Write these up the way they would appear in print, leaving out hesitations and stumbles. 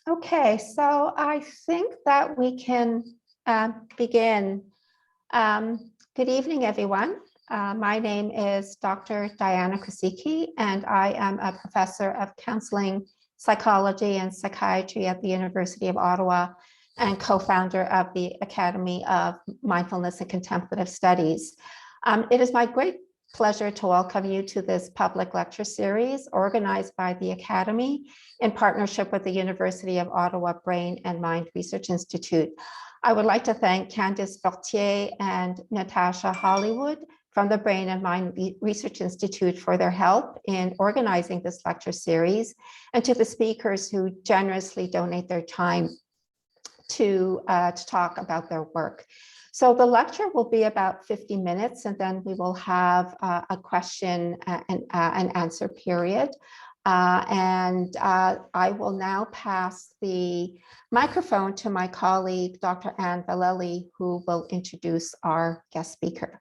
Okay, so I think that we can begin. Good evening, everyone. My name is Dr. Diana Krasicki, and I am a professor of counseling, psychology, and psychiatry at the University of Ottawa and co-founder of the Academy of Mindfulness and Contemplative Studies. It is my great pleasure to welcome you to this public lecture series organized by the Academy in partnership with the University of Ottawa Brain and Mind Research Institute. I would like to thank Candice Fortier and Natasha Hollywood from the Brain and Mind Research Institute for their help in organizing this lecture series, and to the speakers who generously donate their time to talk about their work. So the lecture will be about 50 minutes, and then we will have a question and answer period. I will now pass the microphone to my colleague, Dr. Anne Vallely, who will introduce our guest speaker.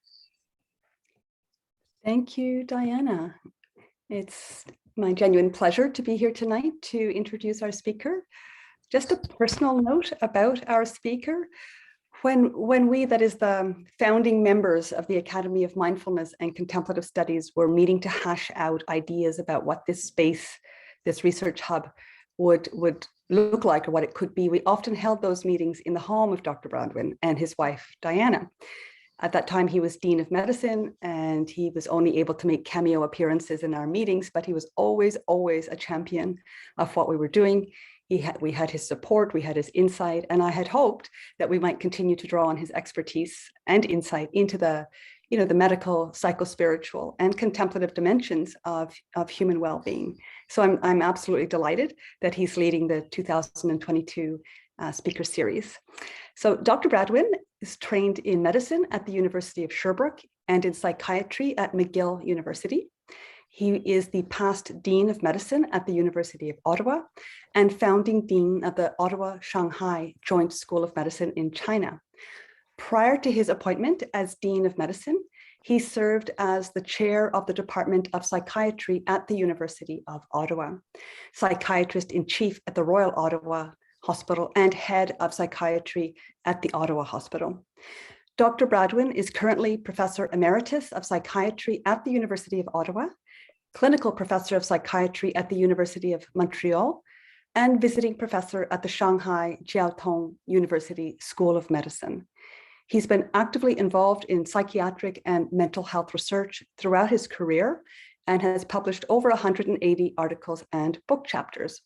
Thank you, Diana. It's my genuine pleasure to be here tonight to introduce our speaker. Just a personal note about our speaker. When we, that is the founding members of the Academy of Mindfulness and Contemplative Studies, were meeting to hash out ideas about what this space, this research hub would look like or what it could be, we often held those meetings in the home of Dr. Bradwejn and his wife, Diana. At that time, he was Dean of Medicine, and he was only able to make cameo appearances in our meetings, but he was always a champion of what we were doing. We had his support, we had his insight, and I had hoped that we might continue to draw on his expertise and insight into the medical, psychospiritual, and contemplative dimensions of human well-being. So I'm absolutely delighted that he's leading the 2022 speaker series. So Dr. Bradwejn is trained in medicine at the University of Sherbrooke and in psychiatry at McGill University. He is the past Dean of Medicine at the University of Ottawa and founding Dean of the Ottawa-Shanghai Joint School of Medicine in China. Prior to his appointment as Dean of Medicine, he served as the chair of the Department of Psychiatry at the University of Ottawa, psychiatrist in chief at the Royal Ottawa Hospital, and head of psychiatry at the Ottawa Hospital. Dr. Bradwejn is currently Professor Emeritus of Psychiatry at the University of Ottawa, clinical professor of psychiatry at the University of Montreal, and visiting professor at the Shanghai Jiao Tong University School of Medicine. He's been actively involved in psychiatric and mental health research throughout his career and has published over 180 articles and book chapters.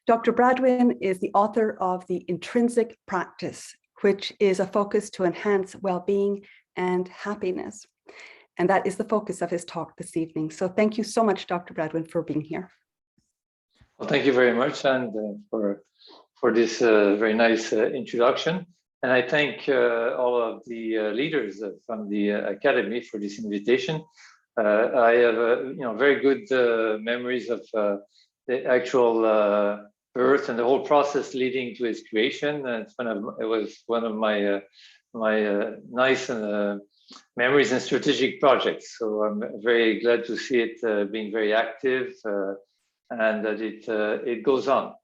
Dr. Bradwejn is the author of the Intrinsic Practice, which is a focus to enhance well-being and happiness. And that is the focus of his talk this evening. So thank you so much, Dr. Bradwejn, for being here. Well, thank you very much, and for this very nice introduction. And I thank all of the leaders from the Academy for this invitation. I have very good memories of the actual birth and the whole process leading to its creation. And it was one of my nice memories and strategic projects. So I'm very glad to see it being very active and that it goes on.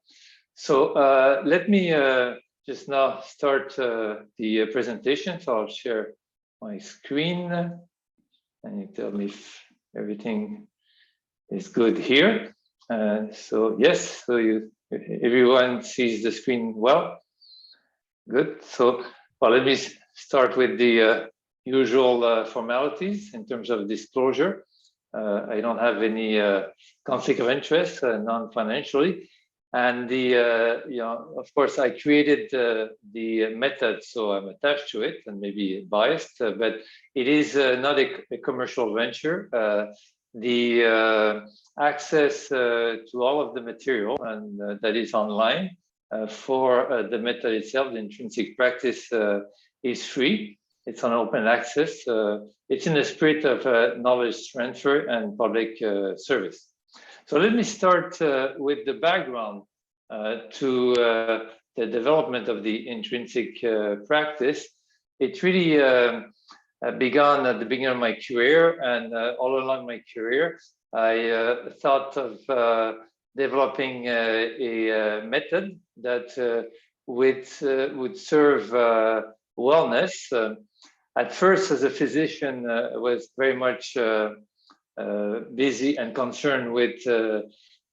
So let me just now start the presentation. So I'll share my screen and you tell me if everything is good here. So yes, so everyone sees the screen well. Good. So well, let me start with the usual formalities in terms of disclosure. I don't have any conflict of interest, non-financially, and of course, I created the method, so I'm attached to it and maybe biased, but it is not a commercial venture. The access to all of the material and that is online for the method itself, the Intrinsic Practice, is free. It's on open access. It's in the spirit of knowledge transfer and public service. So let me start with the background to the development of the Intrinsic Practice. It really began at the beginning of my career, and all along my career, I thought of developing a method that would serve wellness. At first, as a physician, was very much busy and concerned with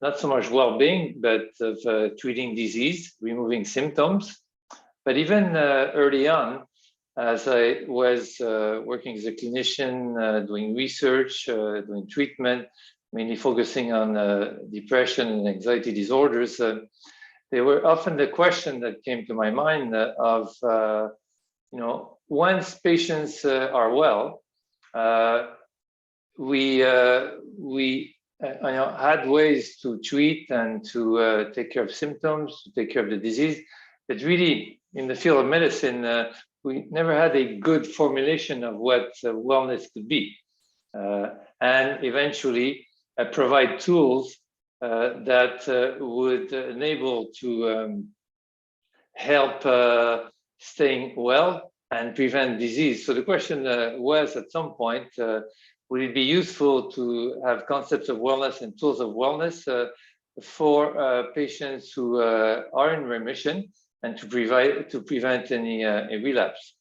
not so much well-being, but of treating disease, removing symptoms. But even early on, as I was working as a clinician, doing research, doing treatment, mainly focusing on depression and anxiety disorders, there were often the question that came to my mind of, once patients are well, we had ways to treat and to take care of symptoms, to take care of the disease. But really, in the field of medicine, we never had a good formulation of what wellness could be. And eventually provide tools that would enable to help staying well and prevent disease. So the question was at some point, would it be useful to have concepts of wellness and tools of wellness for patients who are in remission and to prevent any relapse?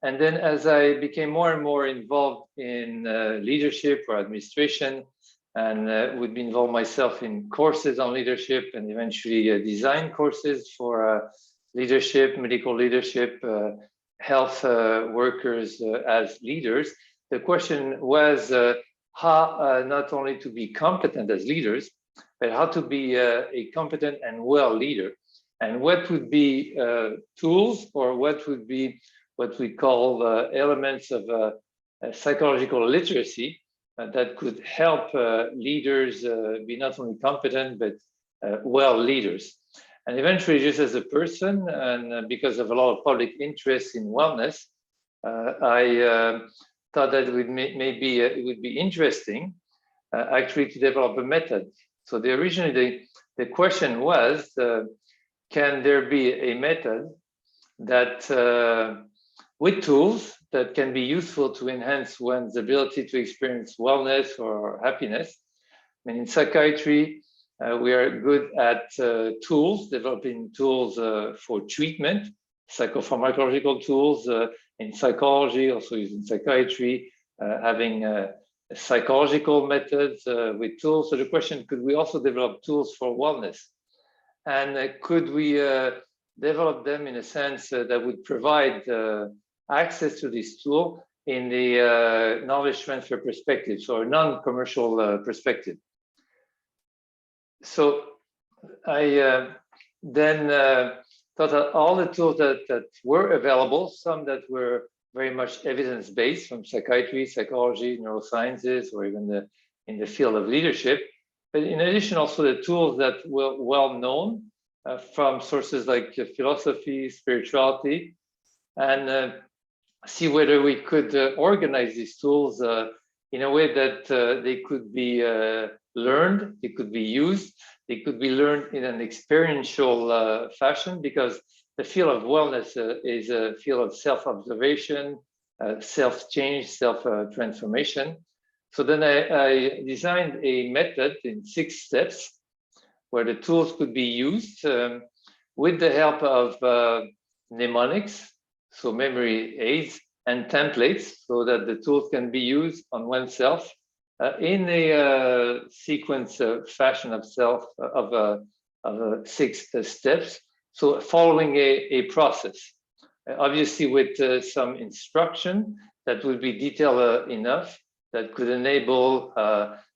And then as I became more and more involved in leadership or administration, and would be involved myself in courses on leadership and eventually design courses for leadership, medical leadership, health workers as leaders, the question was how not only to be competent as leaders, but how to be a competent and well leader. And what would be tools, or what would be what we call elements of psychological literacy that could help leaders be not only competent, but well leaders. And eventually, just as a person, and because of a lot of public interest in wellness, I thought that it would be interesting actually to develop a method. So originally the question was, can there be a method that with tools that can be useful to enhance one's ability to experience wellness or happiness? I mean, in psychiatry, we are good at tools, developing tools for treatment, psychopharmacological tools. In psychology, also using psychiatry, having psychological methods with tools. So the question, could we also develop tools for wellness? And could we develop them in a sense that would provide access to this tool in the knowledge transfer perspective, so a non-commercial perspective? So I then thought that all the tools that were available, some that were very much evidence-based from psychiatry, psychology, neurosciences, or even in the field of leadership, but in addition also the tools that were well known from sources like philosophy, spirituality, and see whether we could organize these tools in a way that they could be learned, they could be used, they could be learned in an experiential fashion, because the field of wellness is a field of self-observation, self-change, self-transformation. So then I designed a method in 6 steps where the tools could be used with the help of mnemonics, so memory aids, and templates, so that the tools can be used on oneself in a sequence fashion of 6 steps. So following a process, obviously with some instruction that would be detailed enough that could enable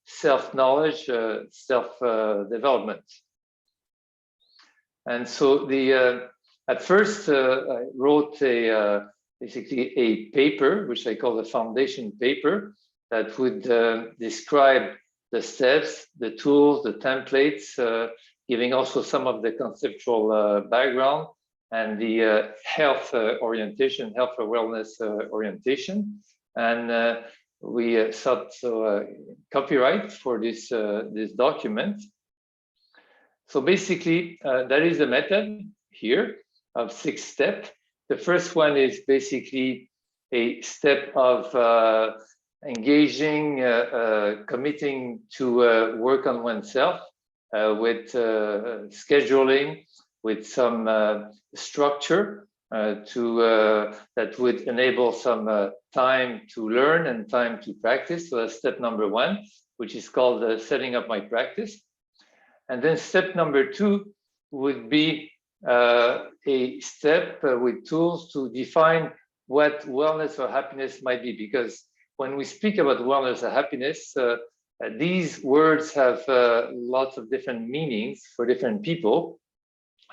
self-knowledge, self-development. And so at first I wrote basically a paper, which I call the foundation paper, that would describe the steps, the tools, the templates, giving also some of the conceptual background and the health orientation, health or wellness orientation. And we sought copyright for this document. So basically, that is the method here of 6 steps. The first one is basically a step of engaging, committing to work on oneself, with scheduling, with some structure that would enable some time to learn and time to practice. So that's step number 1, which is called setting up my practice. And then step number 2 would be a step with tools to define what wellness or happiness might be. Because when we speak about wellness or happiness, these words have lots of different meanings for different people.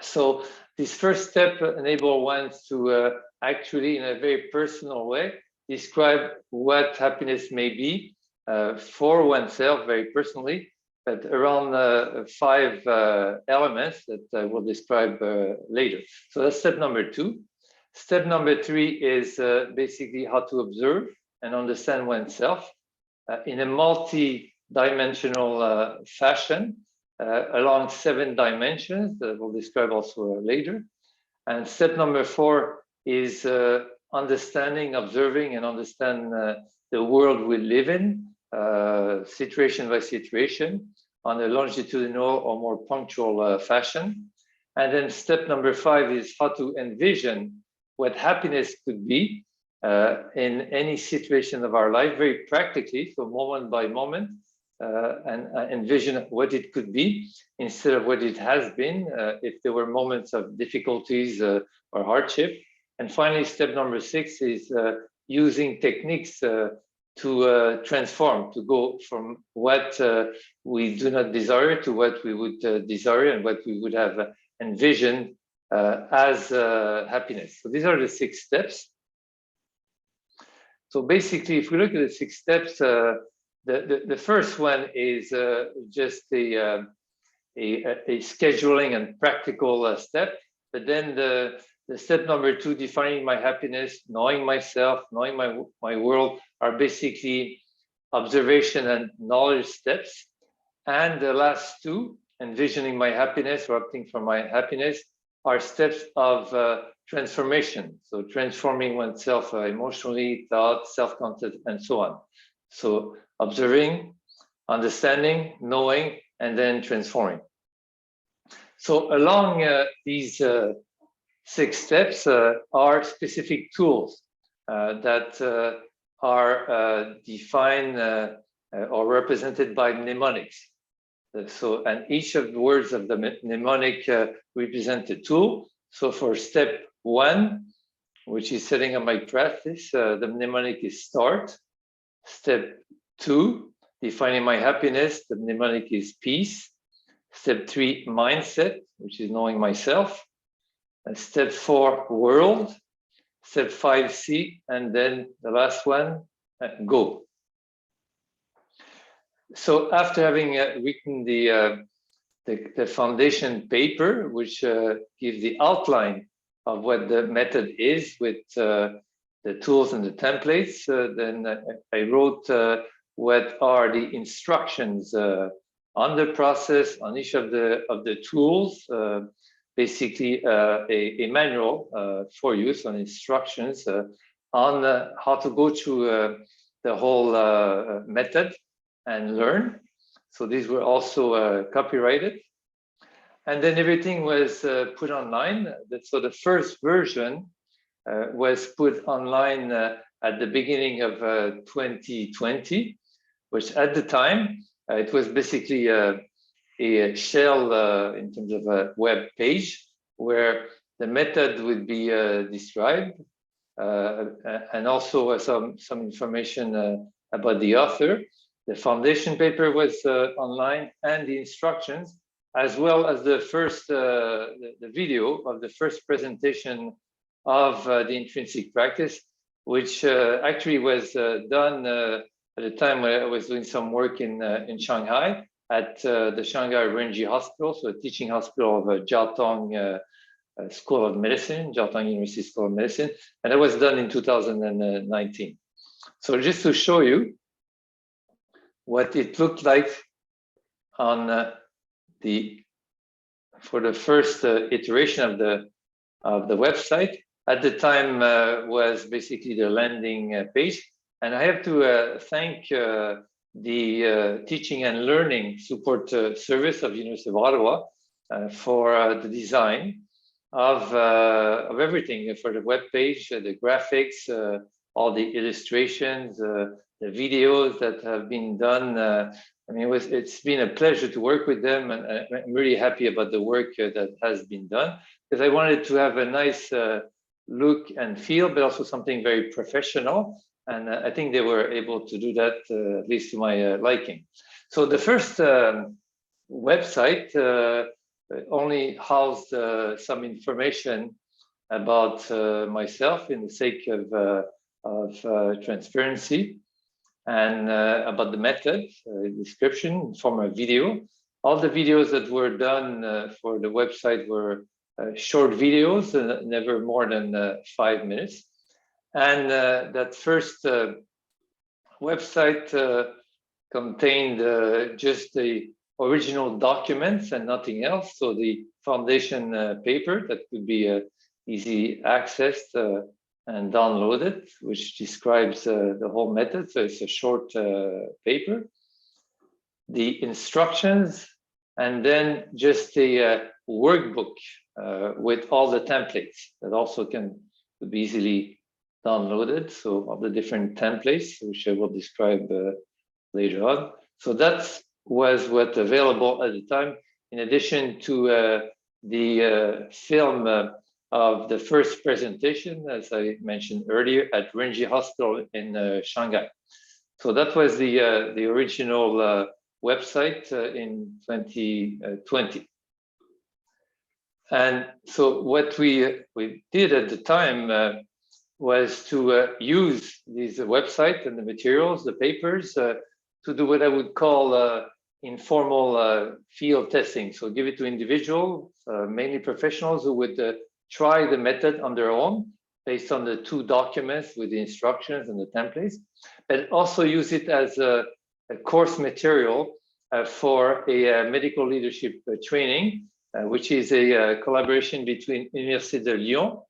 So this first step enables one to actually, in a very personal way, describe what happiness may be for oneself, very personally, but around 5 elements that I will describe later. So that's step number 2. Step number 3 is basically how to observe and understand oneself in a multi-dimensional fashion along 7 dimensions that we'll describe also later. And step number 4 is understanding, observing, and understand the world we live in, situation by situation, on a longitudinal or more punctual fashion. And then step number 5 is how to envision what happiness could be in any situation of our life, very practically, so moment by moment, and envision what it could be instead of what it has been, if there were moments of difficulties or hardship. And finally, step number 6 is using techniques to transform, to go from what we do not desire to what we would desire and what we would have envisioned as happiness. So these are the 6 steps. So basically, if we look at the 6 steps, the first one is just a scheduling and practical step. But then the step number 2, defining my happiness, knowing myself, knowing my world, are basically observation and knowledge steps. And the last 2, envisioning my happiness or opting for my happiness, are steps of transformation. So transforming oneself emotionally, thought, self-concept, and so on. So observing, understanding, knowing, and then transforming. So along these 6 steps are specific tools that are defined or represented by mnemonics. So, and each of the words of the mnemonic represent a tool. So for step 1, which is setting up my practice, the mnemonic is start. Step 2, defining my happiness, the mnemonic is peace. Step 3, mindset, which is knowing myself. And step 4, world. Step 5, see, and then the last one, go. So after having written the foundation paper, which gives the outline of what the method is with the tools and the templates, then I wrote what are the instructions on the process, on each of the tools, basically a manual for use on instructions on how to go through the whole method and learn. So these were also copyrighted. And then everything was put online. So the first version was put online at the beginning of 2020, which at the time, it was basically a shell in terms of a web page where the method would be described and also some information about the author. The foundation paper was online, and the instructions, as well as the first the video of the first presentation of the intrinsic practice, which actually was done at the time when I was doing some work in Shanghai at the Shanghai Renji Hospital, so a teaching hospital of Jiaotong School of Medicine, Jiaotong University School of Medicine, and it was done in 2019. So just to show you what it looked like on for the first iteration of the website. At the time was basically the landing page, and I have to thank the teaching and learning support service of University of Ottawa for the design of everything, for the web page, the graphics, all the illustrations, the videos that have been done. I mean, it's been a pleasure to work with them, and I'm really happy about the work that has been done, because I wanted to have a nice look and feel, but also something very professional. And I think they were able to do that, at least to my liking. So the first website only housed some information about myself, in the sake of transparency, and about the method, description, form of video. All the videos that were done for the website were short videos, never more than 5 minutes. And that first website contained just the original documents and nothing else. So the foundation paper that could be easy accessed and downloaded, which describes the whole method. So it's a short paper. The instructions, and then just a workbook with all the templates that also can be easily downloaded. So all the different templates, which I will describe later on. So that was what's available at the time, in addition to the film of the first presentation, as I mentioned earlier, at Renji Hospital in Shanghai. So that was the original website in 2020. And so what we did at the time was to use these websites and the materials, the papers, to do what I would call informal field testing. So give it to individuals, mainly professionals, who would try the method on their own based on the 2 documents with the instructions and the templates, but also use it as a course material for a medical leadership training, which is a collaboration between Université de Lyon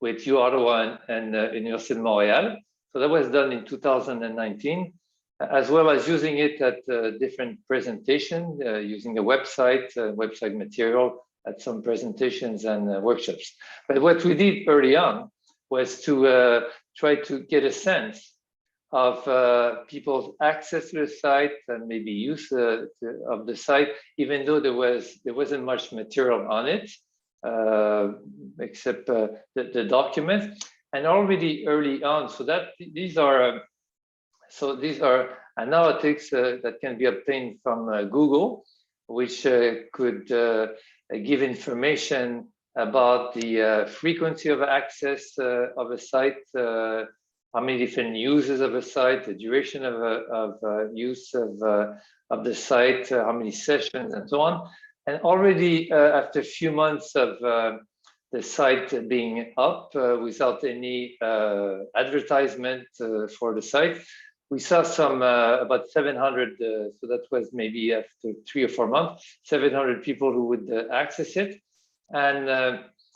with uOttawa and Université de Montréal. So that was done in 2019, as well as using it at different presentations, using a website material at some presentations and workshops. But what we did early on was to try to get a sense of people's access to the site and maybe use of the site, even though there wasn't much material on it, except the documents. And already early on, so that these are analytics that can be obtained from Google, which could give information about the frequency of access of a site, how many different uses of a site, the duration of use of the site, how many sessions, and so on. And already after a few months of the site being up without any advertisement for the site, we saw some about 700, so that was maybe after 3 or 4 months, 700 people who would access it. And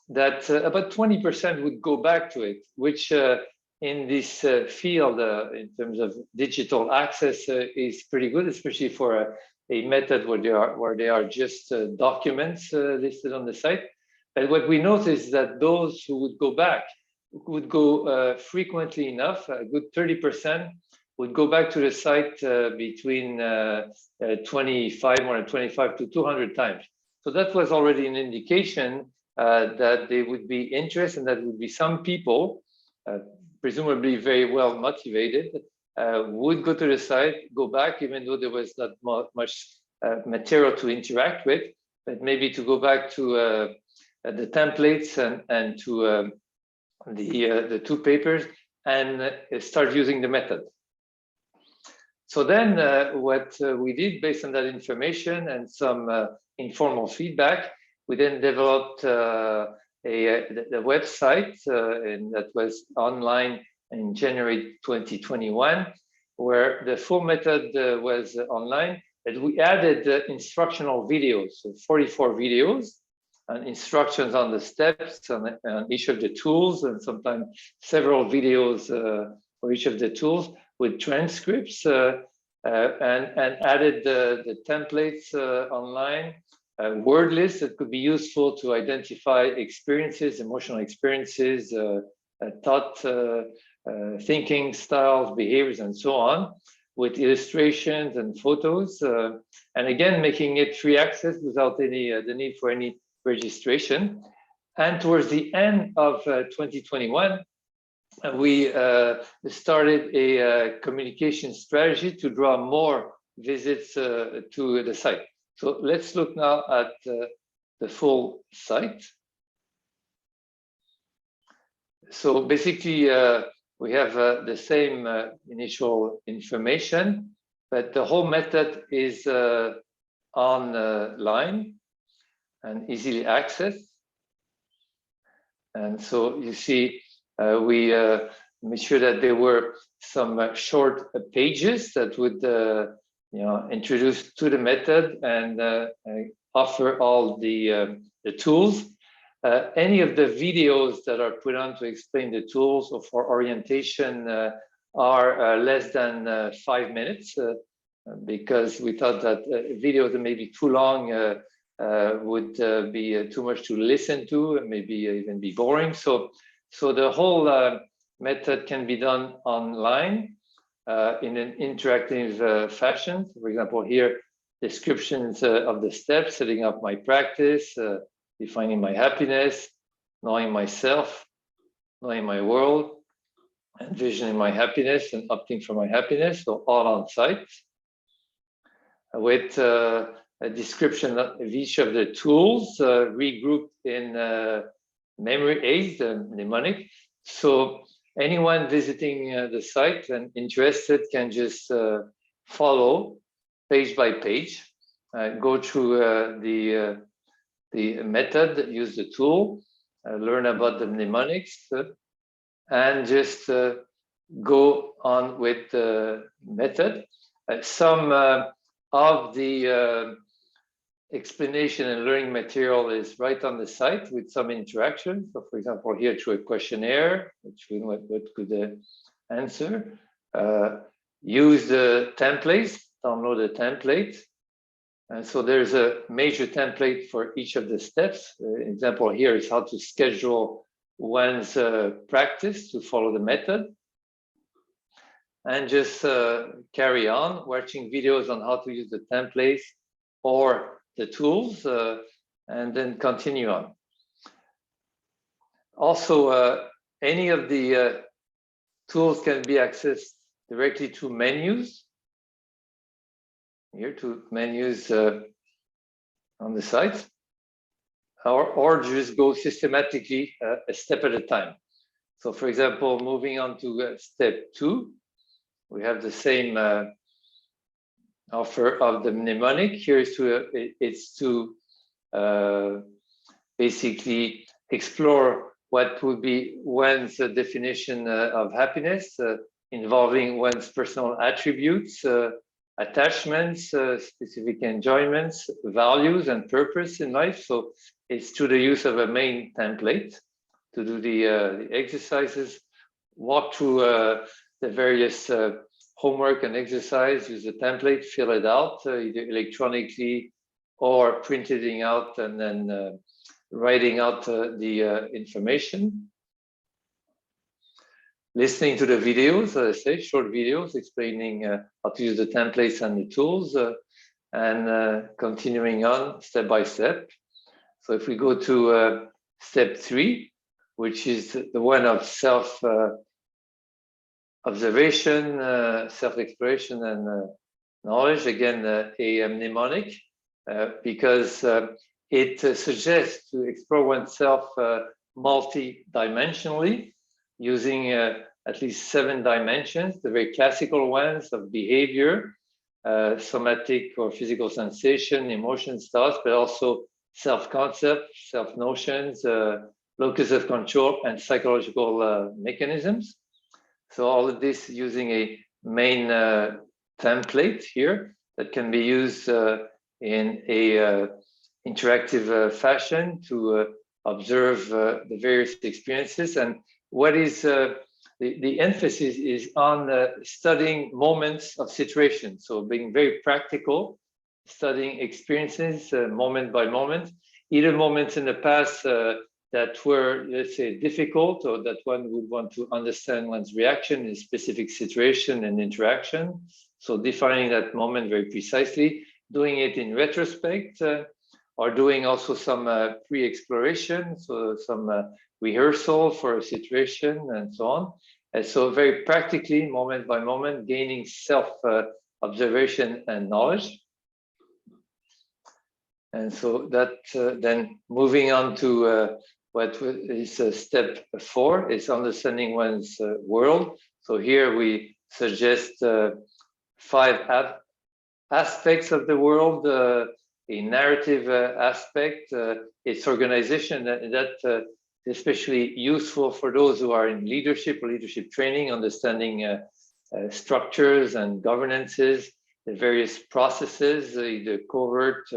that about 20% would go back to it, which in this field, in terms of digital access, is pretty good, especially for a method where they are just documents listed on the site. But what we noticed is that those who would go back would go frequently enough, a good 30%, would go back to the site between 25 to 200 times. So that was already an indication that they would be interested, and that would be some people, presumably very well motivated, would go to the site, go back, even though there was not much material to interact with, but maybe to go back to the templates and to the 2 papers and start using the method. So then what we did based on that information and some informal feedback, we then developed the website and that was online in January 2021, where the full method was online, but we added instructional videos, so 44 videos and instructions on the steps on each of the tools, and sometimes several videos for each of the tools, with transcripts and added the templates online, word lists that could be useful to identify experiences, emotional experiences, thought, thinking styles, behaviors, and so on, with illustrations and photos, and again, making it free access without any the need for any registration. And towards the end of 2021, we started a communication strategy to draw more visits to the site. So let's look now at the full site. So basically, we have the same initial information, but the whole method is online and easily accessed. And so you see, we made sure that there were some short pages that would introduce to the method and offer all the tools. Any of the videos that are put on to explain the tools or for orientation are less than 5 minutes, because we thought that videos that may be too long would be too much to listen to and maybe even be boring. So the whole method can be done online in an interactive fashion. For example, here, descriptions of the steps, setting up my practice, defining my happiness, knowing myself, knowing my world, envisioning my happiness and opting for my happiness, so all on site, with a description of each of the tools regrouped in memory aids, the mnemonic. So anyone visiting the site and interested can just follow page by page, go through the method, use the tool, learn about the mnemonics, and just go on with the method. Some of the explanation and learning material is right on the site with some interaction. So for example, here through a questionnaire, which we could answer. Use the templates, download the template. And so there's a major template for each of the steps. Example here is how to schedule one's practice to follow the method. And just carry on watching videos on how to use the templates or the tools, and then continue on. Also, any of the tools can be accessed directly to menus. Here, to menus on the site, or just go systematically a step at a time. So, for example, moving on to step 2, we have the same offer of the mnemonic. Here is it's to basically explore what would be one's definition of happiness, involving one's personal attributes, attachments, specific enjoyments, values, and purpose in life. So it's through the use of a main template to do the exercises, walk through the various homework and exercise, use the template, fill it out either electronically or printing out and then writing out the information. Listening to the videos, as I say, short videos explaining how to use the templates and the tools, and continuing on step by step. So if we go to step 3, which is the one of self-observation, self-exploration, and knowledge, again, a mnemonic, because it suggests to explore oneself multi-dimensionally, using at least 7 dimensions, the very classical ones of behavior, somatic or physical sensation, emotions, thoughts, but also self-concept, self-notions, locus of control, and psychological mechanisms. So all of this using a main template here that can be used in a interactive fashion to observe the various experiences. And what is the emphasis is on studying moments of situation. So being very practical, studying experiences moment by moment, either moments in the past that were, let's say, difficult, or that one would want to understand one's reaction in a specific situation and interaction. So defining that moment very precisely, doing it in retrospect, or doing also some pre-exploration, so some rehearsal for a situation and so on. And so very practically, moment by moment, gaining self-observation and knowledge. And so that then moving on to what is step 4 is understanding one's world. So here we suggest 5 aspects of the world, a narrative aspect, its organization, and that especially useful for those who are in leadership or leadership training, understanding structures and governances, the various processes, either covert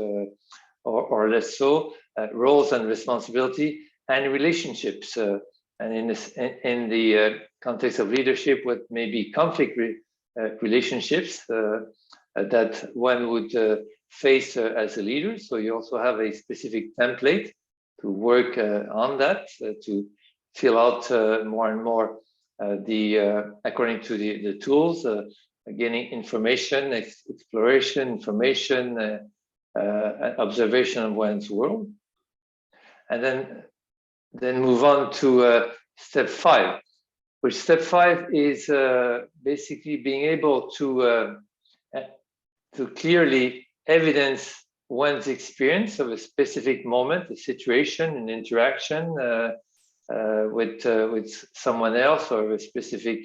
or less so, roles and responsibility, and relationships. And in the context of leadership, what may be conflict relationships that one would face as a leader. So you also have a specific template to work on that, to fill out more and more according to the tools, gaining information, exploration, information, observation of one's world. And then move on to step 5, which step 5 is basically being able to clearly evidence one's experience of a specific moment, a situation, an interaction with someone else, or a specific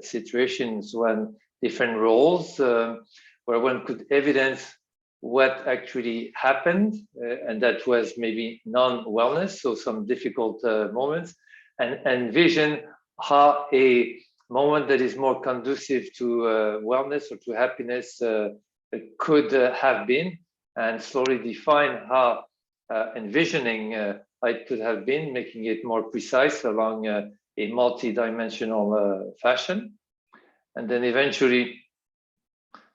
situations, different roles, where one could evidence what actually happened, and that was maybe non-wellness, so some difficult moments, and envision how a moment that is more conducive to wellness or to happiness could have been, and slowly define how envisioning it could have been, making it more precise along a multi-dimensional fashion. And then eventually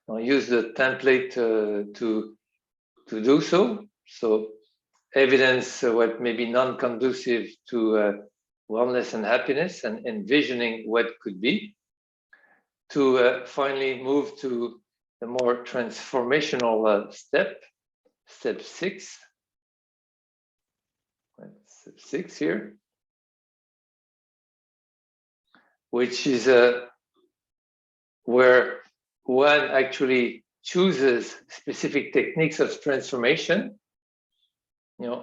I'll use the template to do so. So evidence what may be non-conducive to wellness and happiness, and envisioning what could be, to finally move to the more transformational step 6. Step 6 here, which is where one actually chooses specific techniques of transformation,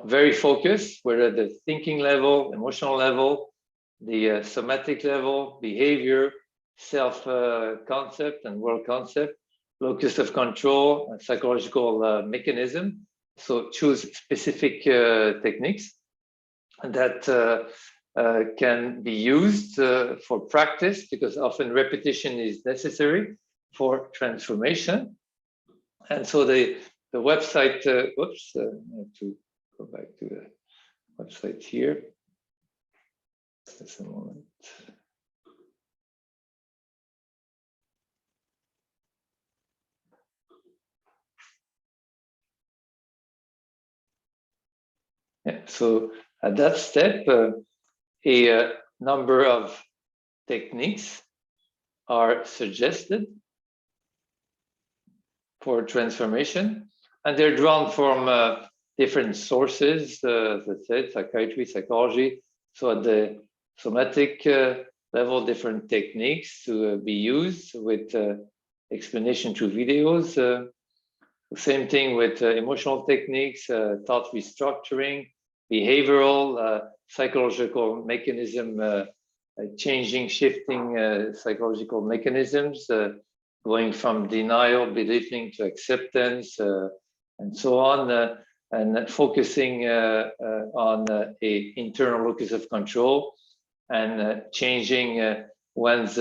very focused, whether at the thinking level, emotional level, the somatic level, behavior, self-concept and world concept, locus of control, and psychological mechanism. So choose specific techniques that can be used for practice, because often repetition is necessary for transformation. And so the website, oops, I have to go back to the website here. Just a moment. Yeah, so at that step, a number of techniques are suggested for transformation, and they're drawn from different sources, as I said, psychiatry, psychology. So at the somatic level, different techniques to be used with explanation through videos. Same thing with emotional techniques, thought restructuring, behavioral, psychological mechanism, changing, shifting psychological mechanisms, going from denial, believing to acceptance, and so on, and focusing on a internal locus of control, and changing one's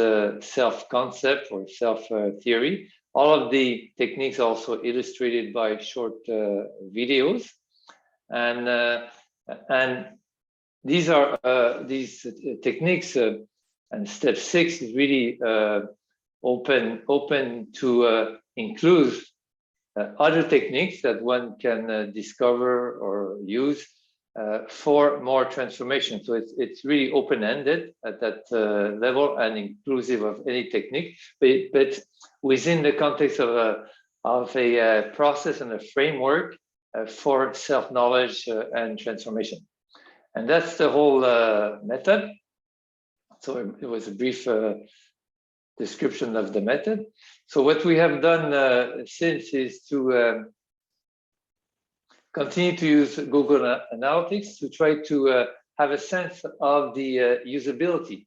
self-concept or self-theory. All of the techniques are also illustrated by short videos, and these are these techniques And step 6 is really open to include other techniques that one can discover or use for more transformation. So it's really open-ended at that level and inclusive of any technique, but within the context of a process and a framework for self-knowledge and transformation. And that's the whole method. So it was a brief description of the method. So what we have done since is to continue to use Google Analytics to try to have a sense of the usability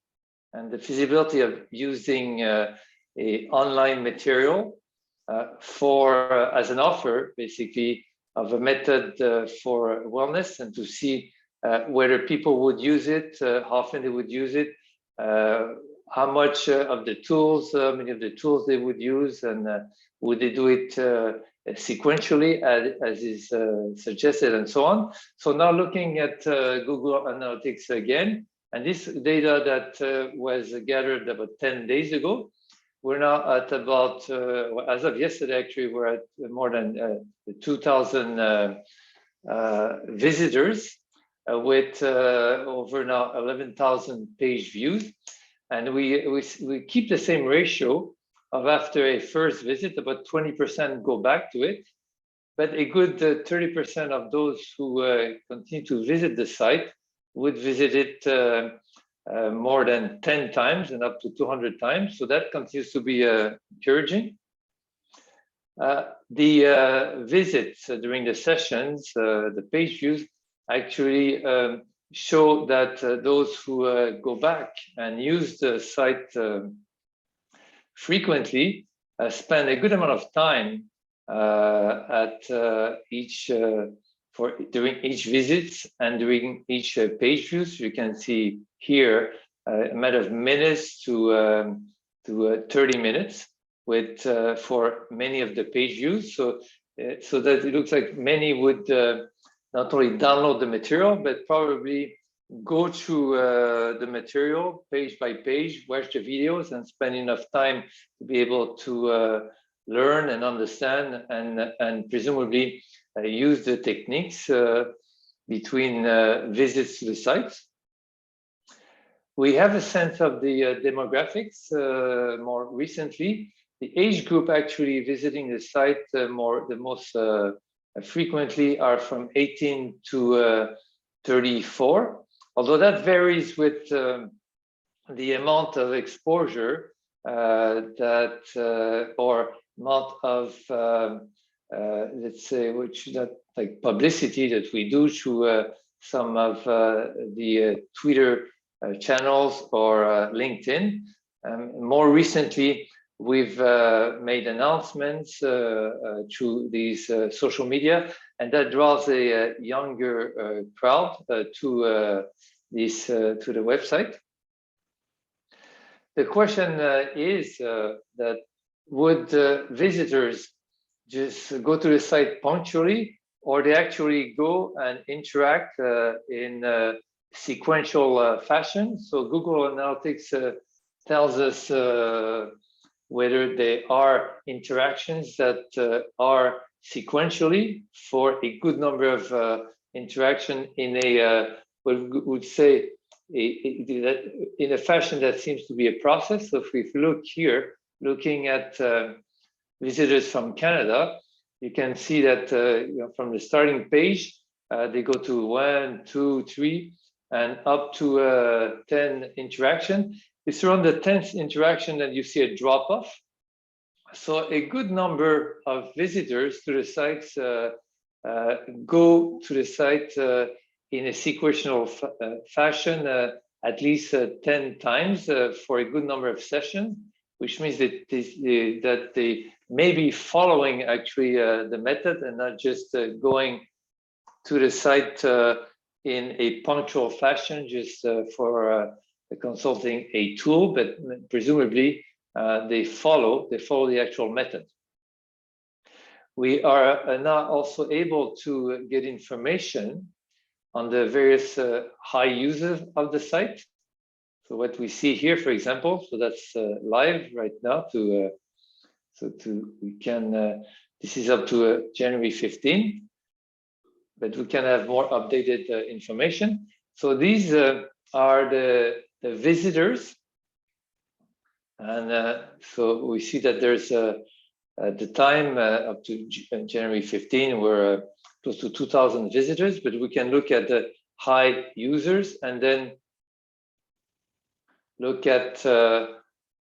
and the feasibility of using a online material for as an offer, basically, of a method for wellness, and to see whether people would use it, how often they would use it, how much of the tools, many of the tools they would use, and would they do it sequentially as is suggested, and so on. So now looking at Google Analytics again, and this data that was gathered about 10 days ago, we're now at about, as of yesterday, actually, we're at more than 2,000 visitors with over now 11,000 page views. And we keep the same ratio of after a first visit, about 20% go back to it, but a good 30% of those who continue to visit the site would visit it more than 10 times and up to 200 times. So that continues to be encouraging. The visits during the sessions, the page views, actually show that those who go back and use the site frequently spend a good amount of time at during each visit and during each page views. You can see here a matter of minutes to 30 minutes with for many of the page views. So that it looks like many would not only download the material, but probably go through the material page by page, watch the videos, and spend enough time to be able to learn and understand and presumably use the techniques between visits to the sites. We have a sense of the demographics more recently. The age group actually visiting the site the most frequently are from 18 to 34, although that varies with the amount of exposure or amount of let's say, like publicity that we do through some of the Twitter channels or LinkedIn. More recently, we've made announcements through these social media, and that draws a younger crowd to the website. The question is that would visitors just go to the site punctually, or they actually go and interact in a sequential fashion? So Google Analytics tells us whether there are interactions that are sequentially for a good number of interaction in a, what we would say, in a fashion that seems to be a process. So if we look here, looking at visitors from Canada, you can see that from the starting page, they go to 1, 2, 3, and up to 10 interaction. It's around the 10th interaction that you see a drop off. So a good number of visitors to the sites go to the site in a sequential fashion at least 10 times for a good number of sessions, which means that they may be following actually the method and not just going to the site in a punctual fashion just for consulting a tool, but presumably they follow the actual method. We are now also able to get information on the various high users of the site. So what we see here, for example, so that's live right now. We can. This is up to January 15, but we can have more updated information. So these are the visitors, and so we see that there's at the time up to January 15, we're close to 2,000 visitors, but we can look at the high users and then look at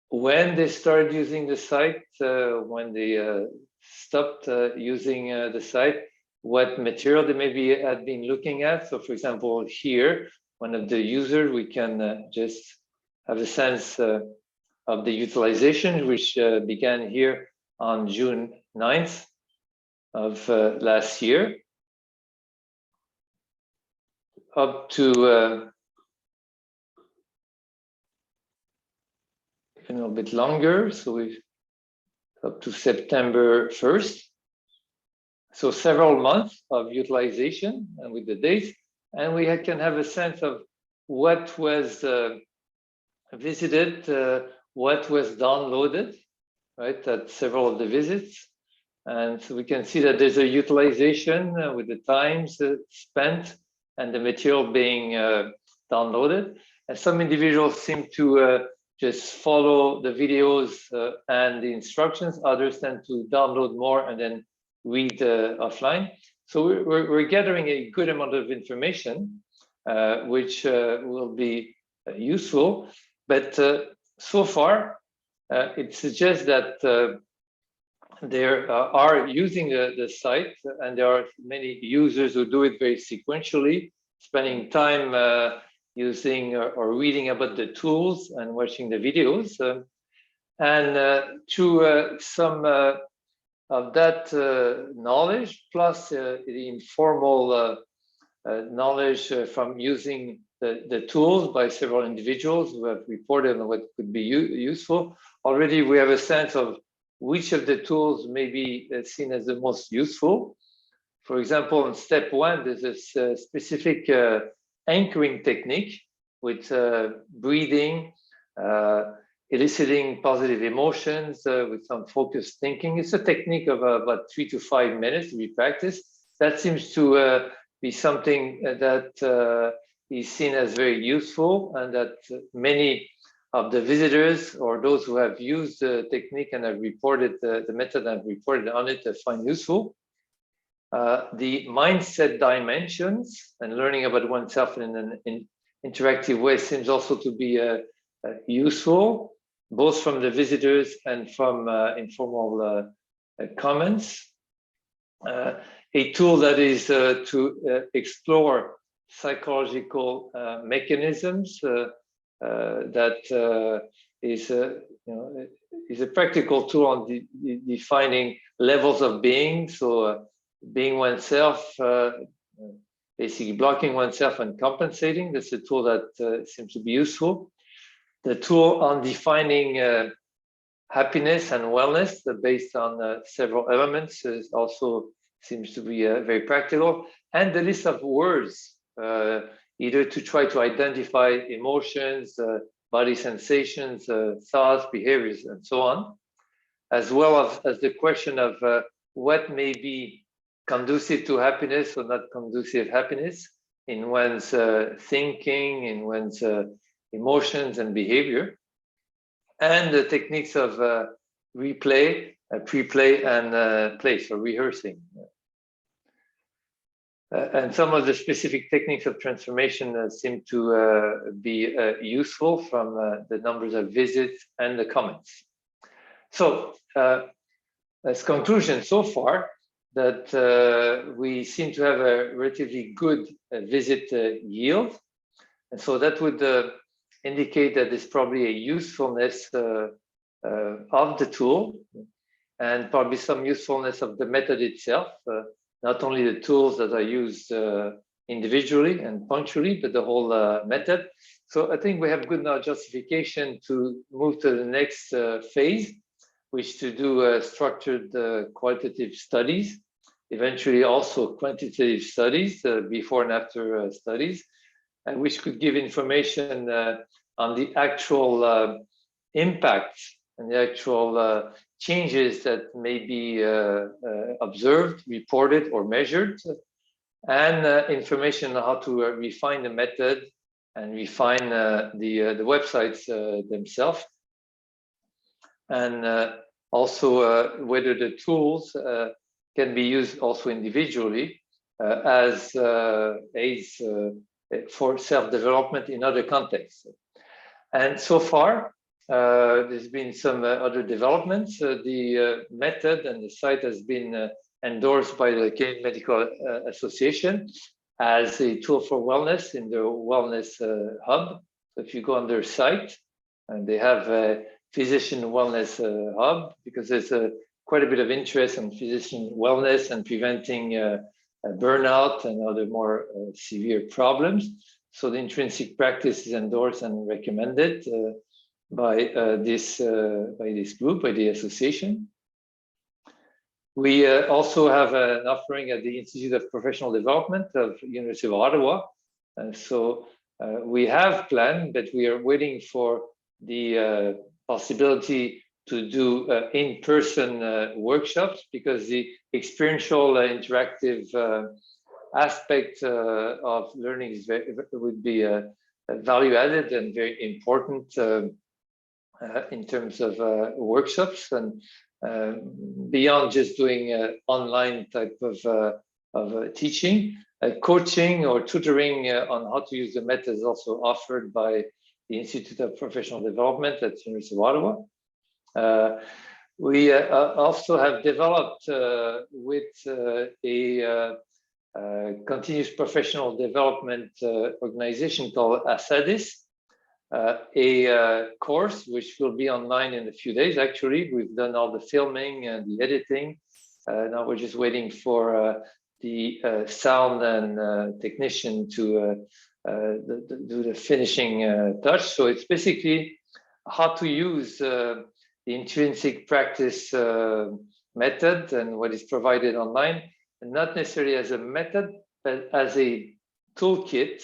when they started using the site, when they stopped using the site, what material they maybe had been looking at. So for example, here, one of the users, we can just have a sense of the utilization, which began here on June 9th of last year, up to a little bit longer, so we up to September 1st. So several months of utilization and with the dates, and we can have a sense of what was visited, what was downloaded, right, at several of the visits. And so we can see that there's a utilization with the times spent and the material being downloaded. And some individuals seem to just follow the videos and the instructions. Others tend to download more and then read offline. So we're gathering a good amount of information, which will be useful. But so far, it suggests that they are using the site, and there are many users who do it very sequentially, spending time using or reading about the tools and watching the videos. And through some of that knowledge, plus the informal knowledge from using the tools by several individuals who have reported on what could be useful, already we have a sense of which of the tools may be seen as the most useful. For example, in step 1, there's a specific anchoring technique with breathing, eliciting positive emotions with some focused thinking. It's a technique of about 3 to 5 minutes to be practiced. That seems to be something that is seen as very useful, and that many of the visitors or those who have used the technique and have reported the method and reported on it find useful. The mindset dimensions and learning about oneself in an interactive way seems also to be useful, both from the visitors and from informal comments. A tool that is to explore psychological mechanisms that is a practical tool on defining levels of being. So being oneself, basically blocking oneself and compensating. That's a tool that seems to be useful. The tool on defining happiness and wellness based on several elements also seems to be very practical. And the list of words, either to try to identify emotions, body sensations, thoughts, behaviors, and so on, as well as the question of what may be conducive to happiness or not conducive happiness in one's thinking, in one's emotions and behavior, and the techniques of replay, pre-play, and play, so rehearsing. And some of the specific techniques of transformation seem to be useful from the numbers of visits and the comments. So as conclusion so far, that we seem to have a relatively good visit yield. And so that would indicate that there's probably a usefulness of the tool, and probably some usefulness of the method itself, not only the tools that are used individually and punctually, but the whole method. So I think we have good now justification to move to the next phase, which to do structured qualitative studies, eventually also quantitative studies, before and after studies, and which could give information on the actual impact and the actual changes that may be observed, reported, or measured, and information on how to refine the method and refine the websites themselves, and also whether the tools can be used also individually as aids for self-development in other contexts. And so far, there's been some other developments. The method and the site has been endorsed by the Canadian Medical Association as a tool for wellness in their wellness hub. So if you go on their site, and they have a physician wellness hub, because there's quite a bit of interest in physician wellness and preventing burnout and other more severe problems. So the Intrinsic Practice is endorsed and recommended by this group, by the association. We also have an offering at the Institute of Professional Development of University of Ottawa. And so we have planned, but we are waiting for the possibility to do in-person workshops, because the experiential interactive aspect of learning is would be value added and very important in terms of workshops, and beyond just doing online type of teaching. Coaching or tutoring on how to use the method is also offered by the Institute of Professional Development at the University of Ottawa. We also have developed with a continuous professional development organization called ASADIS, a course which will be online in a few days. Actually, we've done all the filming and the editing. Now we're just waiting for the sound and technician to do the finishing touch. So it's basically how to use the intrinsic practice method and what is provided online, and not necessarily as a method, but as a toolkit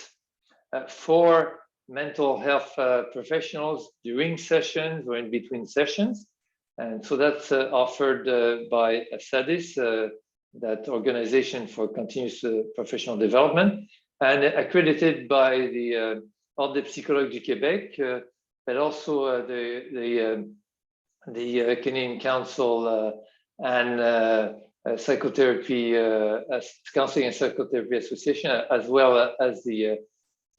for mental health professionals during sessions or in between sessions. And so that's offered by ASADIS, that organization for continuous professional development, and accredited by the Ordre des Psychologues du Québec, but also the Canadian Council and Psychotherapy, Counseling and Psychotherapy Association, as well as the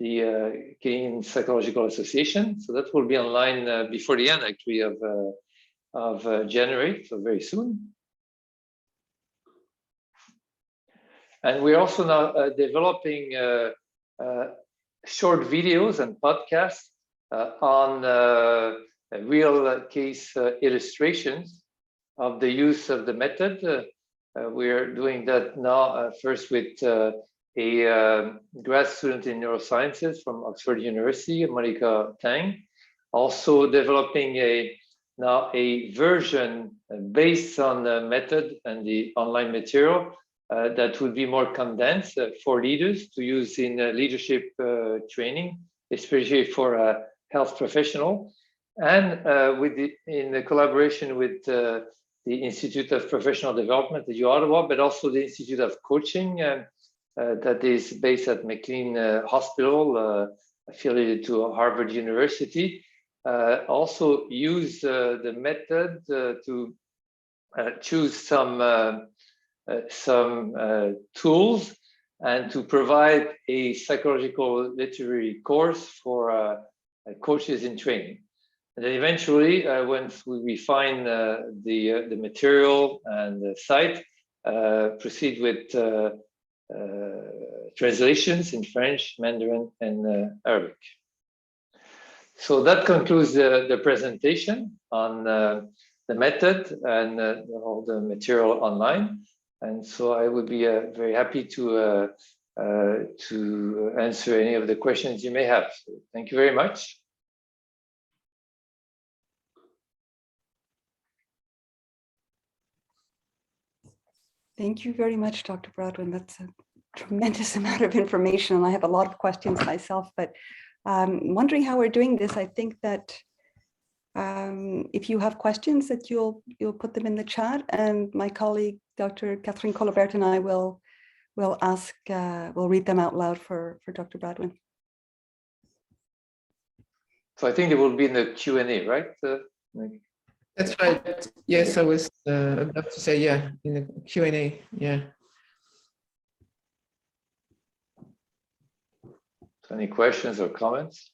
Canadian Psychological Association. So that will be online before the end, actually, of January, so very soon. And we're also now developing short videos and podcasts on real case illustrations of the use of the method. We're doing that now first with a grad student in neurosciences from Oxford University, Monica Tang, also developing now a version based on the method and the online material that would be more condensed for leaders to use in leadership training, especially for a health professional, and in the collaboration with the Institute of Professional Development at uOttawa, but also the Institute of Coaching that is based at McLean Hospital, affiliated to Harvard University. Also use the method to choose some tools and to provide a psychological literary course for coaches in training. And then eventually, once we refine the material and the site, proceed with translations in French, Mandarin, and Arabic. So that concludes the presentation on the method and all the material online. And so I would be very happy to answer any of the questions you may have. So thank you very much. Thank you very much, Dr. Bradwejn. That's a tremendous amount of information, and I have a lot of questions myself, but Wondering how we're doing this. I think that if you have questions, that you'll put them in the chat, and my colleague, Dr. Catherine Colabert, and I will read them out loud for Dr. Bradwejn. So I think it will be in the Q&A, right? That's right. Yes, I was about to say, yeah, in the Q&A, yeah. So any questions or comments?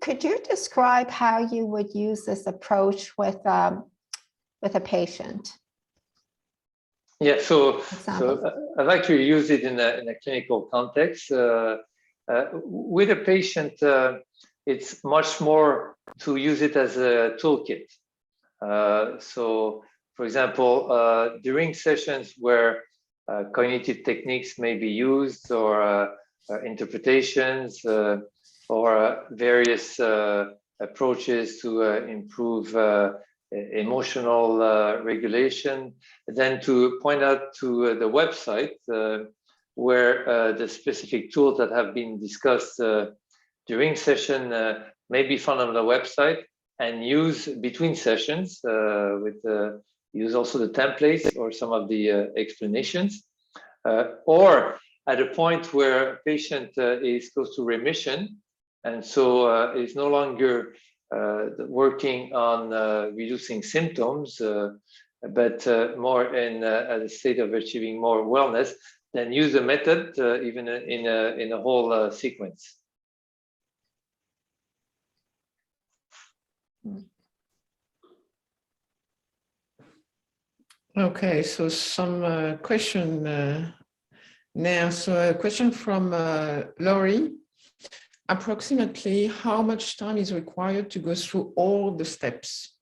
Could you describe how you would use this approach with a patient? Yeah, so I've actually used it in a clinical context. With a patient, it's much more to use it as a toolkit. So, for example, during sessions where cognitive techniques may be used, or interpretations, or various approaches to improve emotional regulation, then to point out to the website where the specific tools that have been discussed during session may be found on the website, and use between sessions use also the templates or some of the explanations, or at a point where a patient is close to remission, and so is no longer working on reducing symptoms, but more in a state of achieving more wellness, then use the method even in a whole sequence. Okay, so some question now. So a question from Laurie. Approximately how much time is required to go through all the steps?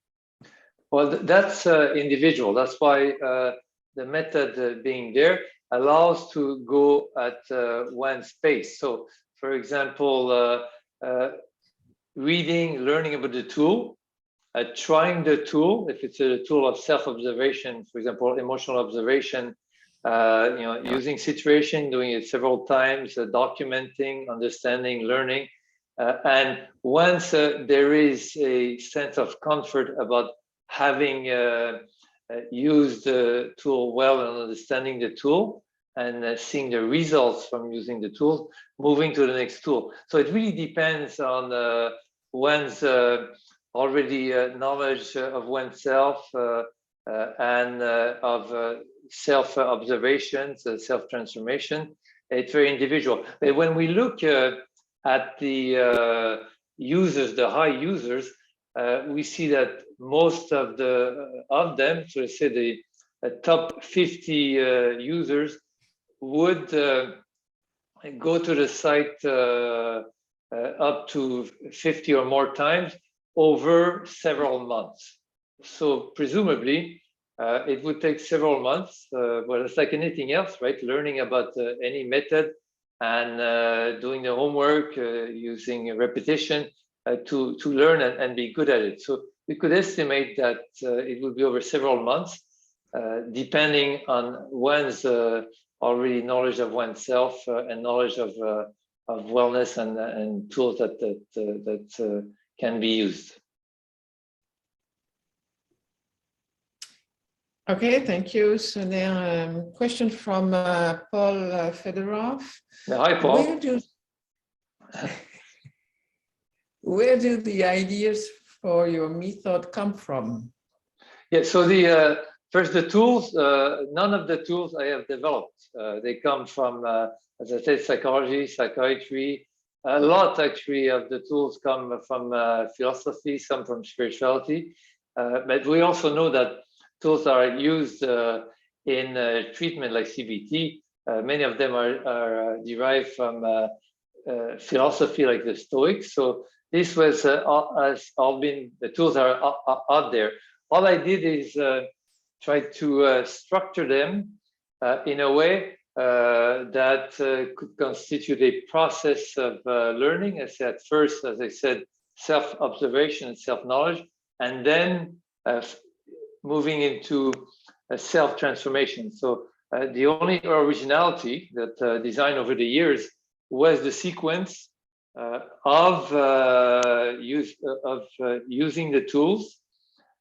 Well, that's individual. That's why the method being there allows to go at one pace. So, for example, reading, learning about the tool, trying the tool, if it's a tool of self-observation, for example, emotional observation, using situation, doing it several times, documenting, understanding, learning. And once there is a sense of comfort about having used the tool well and understanding the tool, and seeing the results from using the tool, moving to the next tool. So it really depends on one's already knowledge of oneself and of self-observations, self-transformation. It's very individual. But when we look at the users, the high users, we see that most of them, so let's say the top 50 users, would go to the site up to 50 or more times over several months. So presumably, it would take several months, but it's like anything else, right? Learning about any method and doing the homework, using repetition to learn and be good at it. So we could estimate that it would be over several months, depending on one's already knowledge of oneself and knowledge of wellness and tools that can be used. Okay, thank you. So now question from Paul Fedorov. Hi, Paul. Where do the ideas for your method come from? Yeah, so first the tools, none of the tools I have developed. They come from, as I said, psychology, psychiatry. A lot actually of the tools come from philosophy, some from spirituality. But we also know that tools are used in treatment like CBT. Many of them are derived from philosophy like the Stoics. So this has all been, the tools are out there. All I did is try to structure them in a way that could constitute a process of learning. I said first, as I said, self-observation and self-knowledge, and then moving into self-transformation. So the only originality that design over the years was the sequence of using the tools,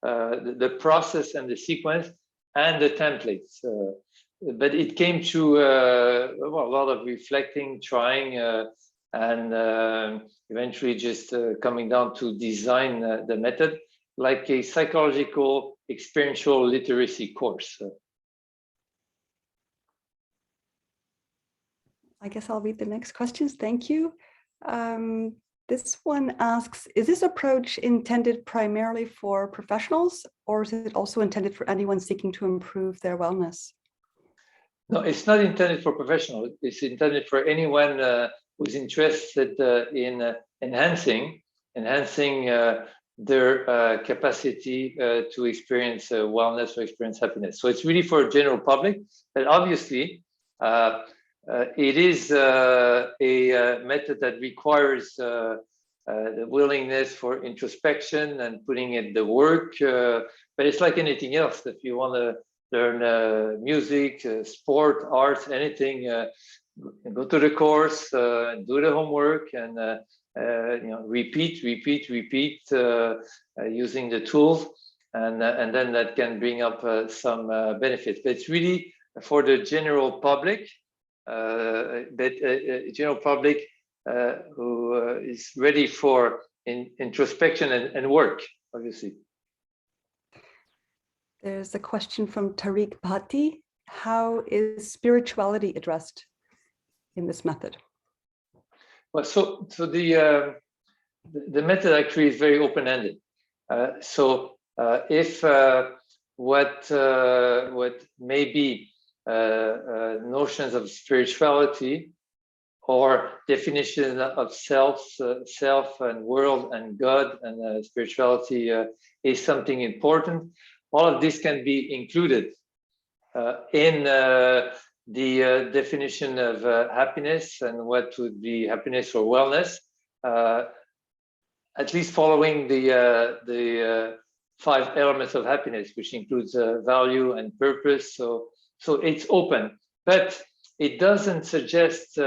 the process and the sequence, and the templates. But it came to a lot of reflecting, trying, and eventually just coming down to design the method like a psychological experiential literacy course. I guess I'll read the next questions. Thank you. This one asks, is this approach intended primarily for professionals, or is it also intended for anyone seeking to improve their wellness? No, it's not intended for professionals. It's intended for anyone who's interested in enhancing their capacity to experience wellness or experience happiness. So it's really for general public, but obviously it is a method that requires the willingness for introspection and putting in the work. But it's like anything else. If you want to learn music, sport, arts, anything, go to the course, do the homework, and repeat, using the tools, and then that can bring up some benefits. But it's really for the general public, general public who is ready for introspection and work, obviously. There's a question from Tariq Bhatti. How is spirituality addressed in this method? Well, so the method actually is very open-ended. If what may be notions of spirituality or definition of self and world and God and spirituality is something important, all of this can be included in the definition of happiness and what would be happiness or wellness, at least following the 5 elements of happiness, which includes value and purpose. So it's open, but it doesn't suggest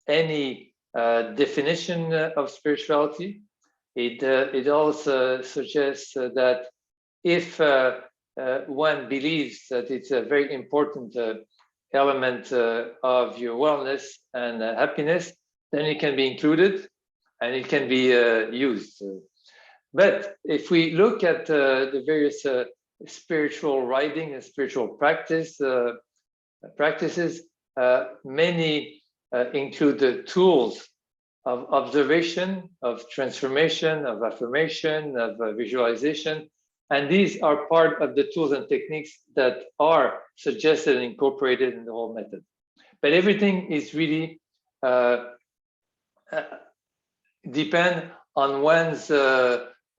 any definition of spirituality. It also suggests that if one believes that it's a very important element of your wellness and happiness, then it can be included and it can be used. But if we look at the various spiritual writing and spiritual practices, many include the tools of observation, of transformation, of affirmation, of visualization. And these are part of the tools and techniques that are suggested and incorporated in the whole method. But everything is really depend on one's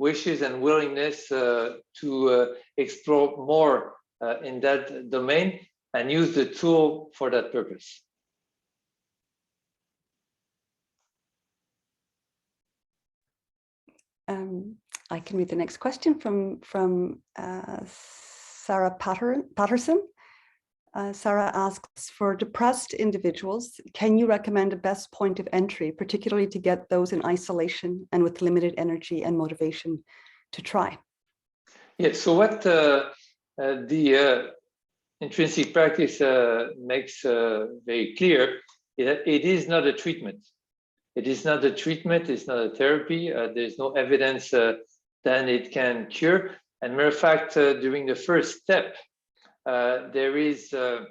wishes and willingness to explore more in that domain and use the tool for that purpose. I can read the next question from Sarah Patterson. Sarah asks, for depressed individuals, can you recommend a best point of entry, particularly to get those in isolation and with limited energy and motivation to try? Yes, so what the intrinsic practice makes very clear is that it is not a treatment. It is not a treatment, it's not a therapy. There's no evidence that it can cure. And matter of fact, during the first step, there is a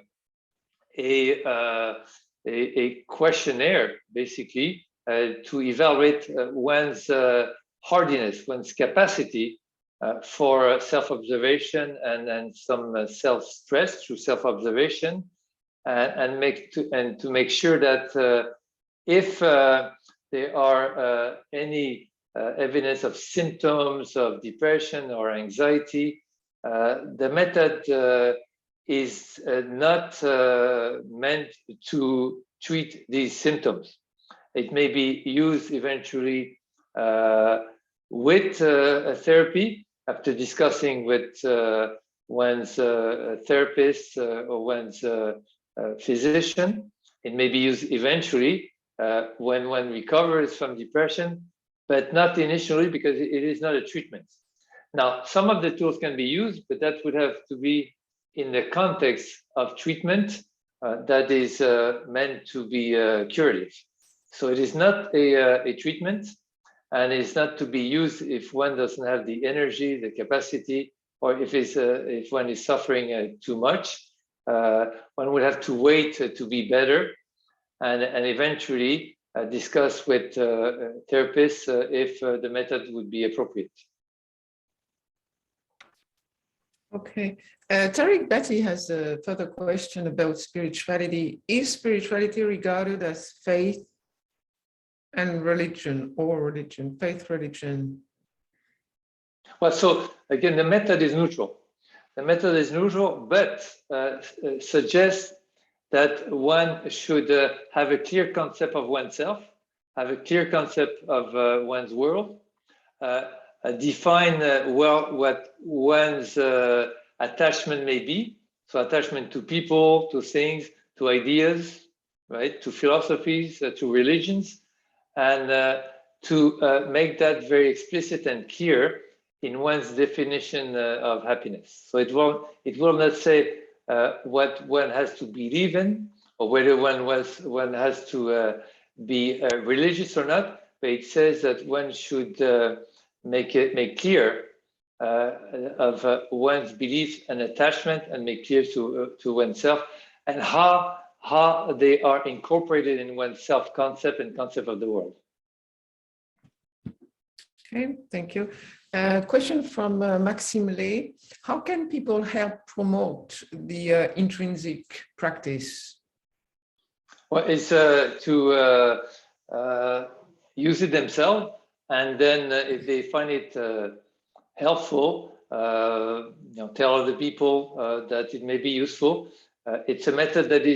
questionnaire, basically, to evaluate one's hardiness, one's capacity for self-observation and some self-stress through self-observation, and to make sure that if there are any evidence of symptoms of depression or anxiety, the method is not meant to treat these symptoms. It may be used eventually with a therapy after discussing with one's therapist or one's physician. It may be used eventually when one recovers from depression, but not initially because it is not a treatment. Now, some of the tools can be used, but that would have to be in the context of treatment that is meant to be curative. So it is not a treatment, and it's not to be used if one doesn't have the energy, the capacity, or if one is suffering too much. One would have to wait to be better, and eventually discuss with therapists if the method would be appropriate. Okay. Tariq Bhatti has a further question about spirituality. Is spirituality regarded as faith and religion, or religion, faith, religion? Well, so again, the method is neutral. The method is neutral, but suggests that one should have a clear concept of oneself, have a clear concept of one's world, define well what one's attachment may be. So attachment to people, to things, to ideas, right? To philosophies, to religions, and to make that very explicit and clear in one's definition of happiness. So it will not say what one has to believe in, or whether one has to be religious or not, but it says that one should make clear of one's beliefs and attachment, and make clear to oneself, and how they are incorporated in one's self-concept and concept of the world. Okay, thank you. Question from Maxime Lay. How can people help promote the intrinsic practice? Well, it's to use it themselves, and then if they find it helpful, tell other people that it may be useful. It's a method that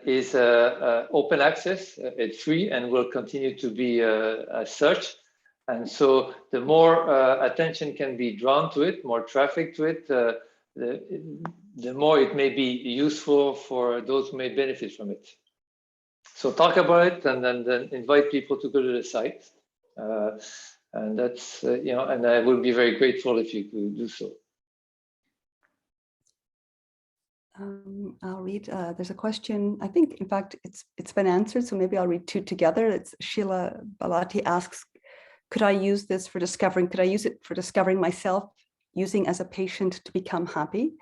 is open access. It's free and will continue to be as such. And so the more attention can be drawn to it, more traffic to it, the more it may be useful for those who may benefit from it. So talk about it, and then invite people to go to the site. And that's, and I will be very grateful if you could do so. I'll read, there's a question, I think, in fact, it's been answered, so maybe I'll read two together. It's Sheila Balati asks, could I use this for discovering, could I use it for discovering myself, using as a patient to become happy?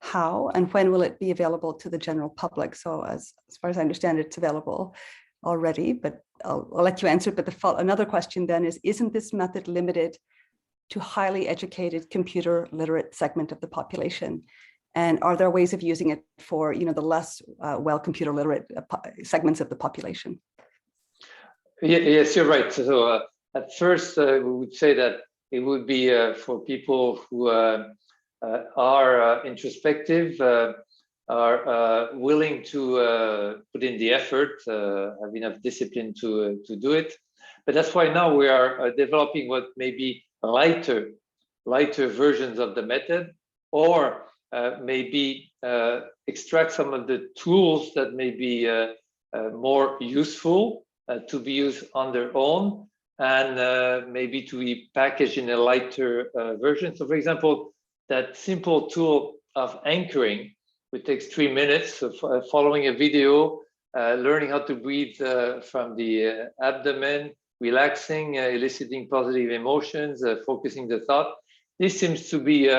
How and when will it be available to the general public? So as far as I understand, it's available already, but I'll let you answer. But another question then is, isn't this method limited to highly educated computer literate segment of the population? And are there ways of using it for, the less well computer literate segments of the population? Yes, you're right. So at first, we would say that it would be for people who are introspective, are willing to put in the effort, have enough discipline to do it. But that's why now we are developing what may be lighter versions of the method, or maybe extract some of the tools that may be more useful to be used on their own, and maybe to be packaged in a lighter version. So for example, that simple tool of anchoring, which takes 3 minutes, so following a video, learning how to breathe from the abdomen, relaxing, eliciting positive emotions, focusing the thought. This seems to be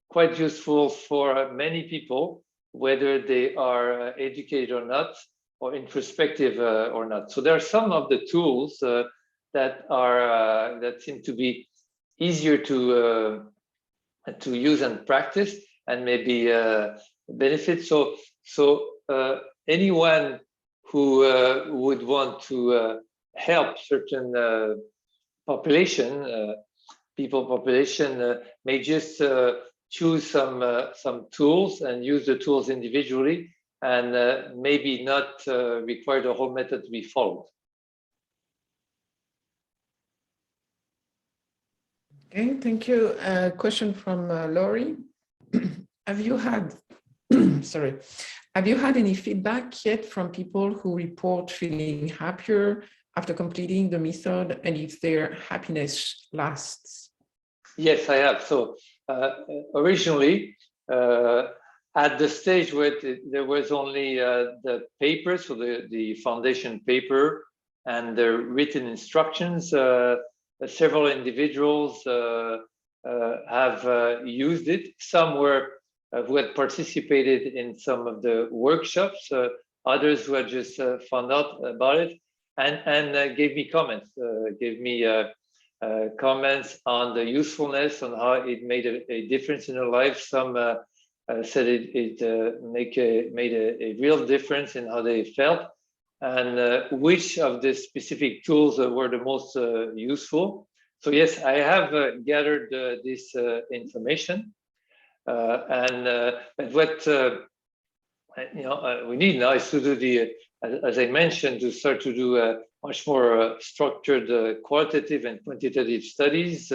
quite useful for many people, whether they are educated or not, or introspective or not. So there are some of the tools that seem to be easier to use and practice, and maybe benefit. So anyone who would want to help certain population may just choose some tools and use the tools individually, and maybe not require the whole method to be followed. Okay, thank you. Question from Laurie. Have you had, sorry, have you had any feedback yet from people who report feeling happier after completing the method, and if their happiness lasts? Yes, I have. So originally, at the stage where there was only the paper, so the foundation paper and the written instructions, several individuals have used it. Some were who had participated in some of the workshops, others who had just found out about it, and gave me comments, comments on the usefulness, on how it made a difference in their life. Some said it made a real difference in how they felt, and which of the specific tools were the most useful. So yes, I have gathered this information, and what we need now is to do the, as I mentioned, to start to do much more structured qualitative and quantitative studies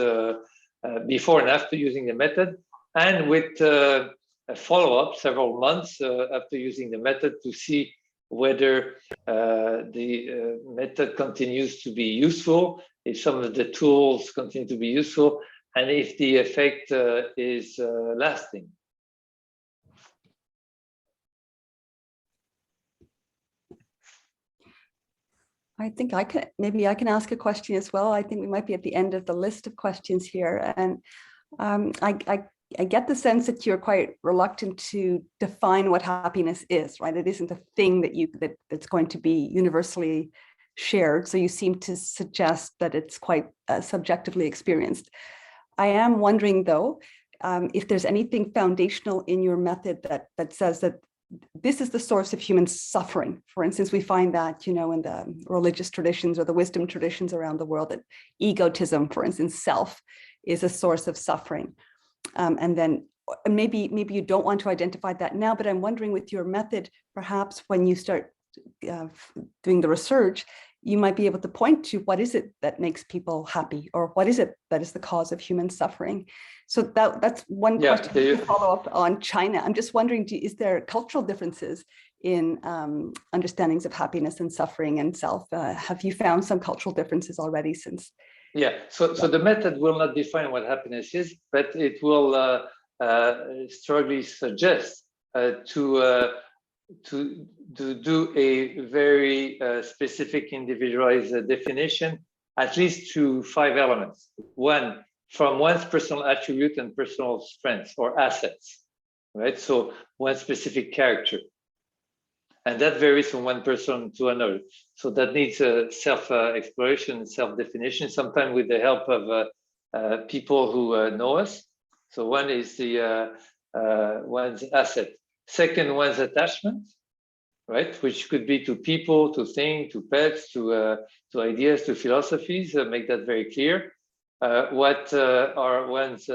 before and after using the method, and with a follow-up several months after using the method to see whether the method continues to be useful, if some of the tools continue to be useful, and if the effect is lasting. I think maybe I can ask a question as well. I think we might be at the end of the list of questions here. And I get the sense that you're quite reluctant to define what happiness is, right? It isn't a thing that's going to be universally shared. So you seem to suggest that it's quite subjectively experienced. I am wondering though, if there's anything foundational in your method that says that this is the source of human suffering. For instance, we find that, in the religious traditions or the wisdom traditions around the world, that egotism, for instance, self, is a source of suffering. And then maybe you don't want to identify that now, but I'm wondering with your method, perhaps when you start doing the research, you might be able to point to what is it that makes people happy, or what is it that is the cause of human suffering. So that's one question to follow up on China. I'm just wondering, is there cultural differences in understandings of happiness and suffering and self? Have you found some cultural differences already since? Yeah, so the method will not define what happiness is, but it will strongly suggest to do a very specific individualized definition, at least to 5 elements. One, from one's personal attribute and personal strengths or assets, right? So one specific character. And that varies from one person to another. So that needs self-exploration, self-definition, sometimes with the help of people who know us. So one is the one's asset. Second, one's attachment, right? Which could be to people, to things, to pets, to ideas, to philosophies. Make that very clear. What are one's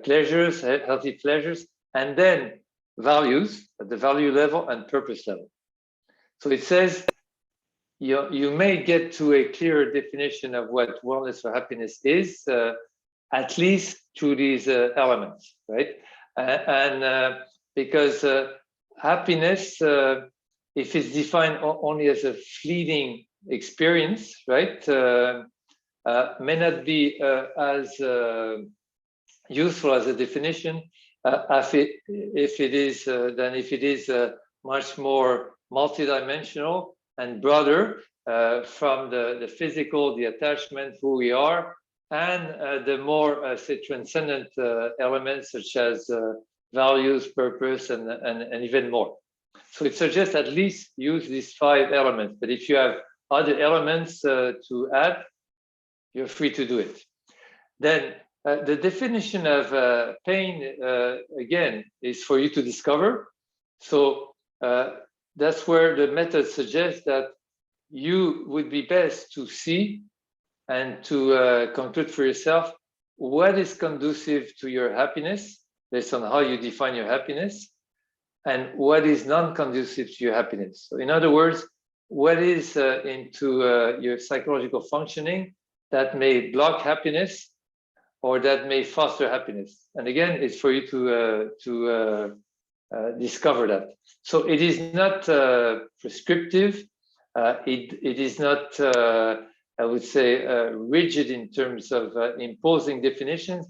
pleasures, healthy pleasures, and then values at the value level and purpose level. So it says you may get to a clearer definition of what wellness or happiness is, at least through these elements, right? And because happiness, if it's defined only as a fleeting experience, right, may not be as useful as a definition if it is much more multidimensional and broader from the physical, the attachment, who we are, and the more say transcendent elements such as values, purpose, and even more. So it suggests at least use these 5 elements. But if you have other elements to add, you're free to do it. Then the definition of pain, again, is for you to discover. So that's where the method suggests that you would be best to see and to conclude for yourself what is conducive to your happiness based on how you define your happiness, and what is non-conducive to your happiness. So in other words, what is into your psychological functioning that may block happiness, or that may foster happiness. And again, it's for you to discover that. So it is not prescriptive. It is not, I would say, rigid in terms of imposing definitions,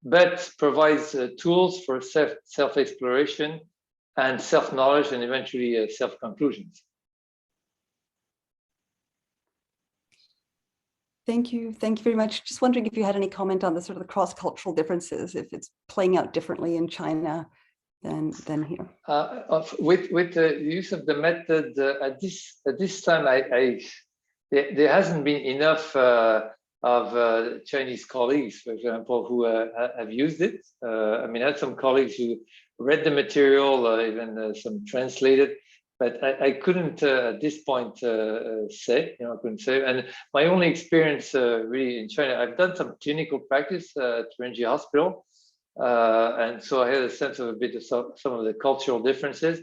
but provides tools for self-exploration and self-knowledge, and eventually self-conclusions. Thank you very much. Just wondering if you had any comment on the sort of the cross-cultural differences, if it's playing out differently in China than here. With the use of the method at this time, there hasn't been enough of Chinese colleagues, for example, who have used it. I mean, I had some colleagues who read the material, even some translated, but I couldn't at this point say, I couldn't say. And my only experience really in China, I've done some clinical practice at Renji Hospital. And so I had a sense of a bit of some of the cultural differences,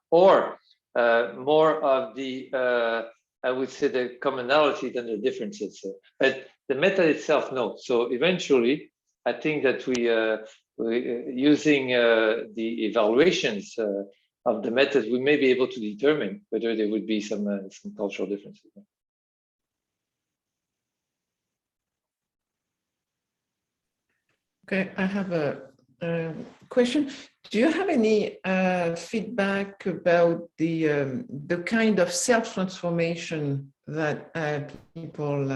or more of the, I would say, the commonality than the differences. But the method itself, no. So eventually, I think that we using the evaluations of the methods, we may be able to determine whether there would be some cultural differences. Okay, I have a question. Do you have any feedback about the kind of self-transformation that people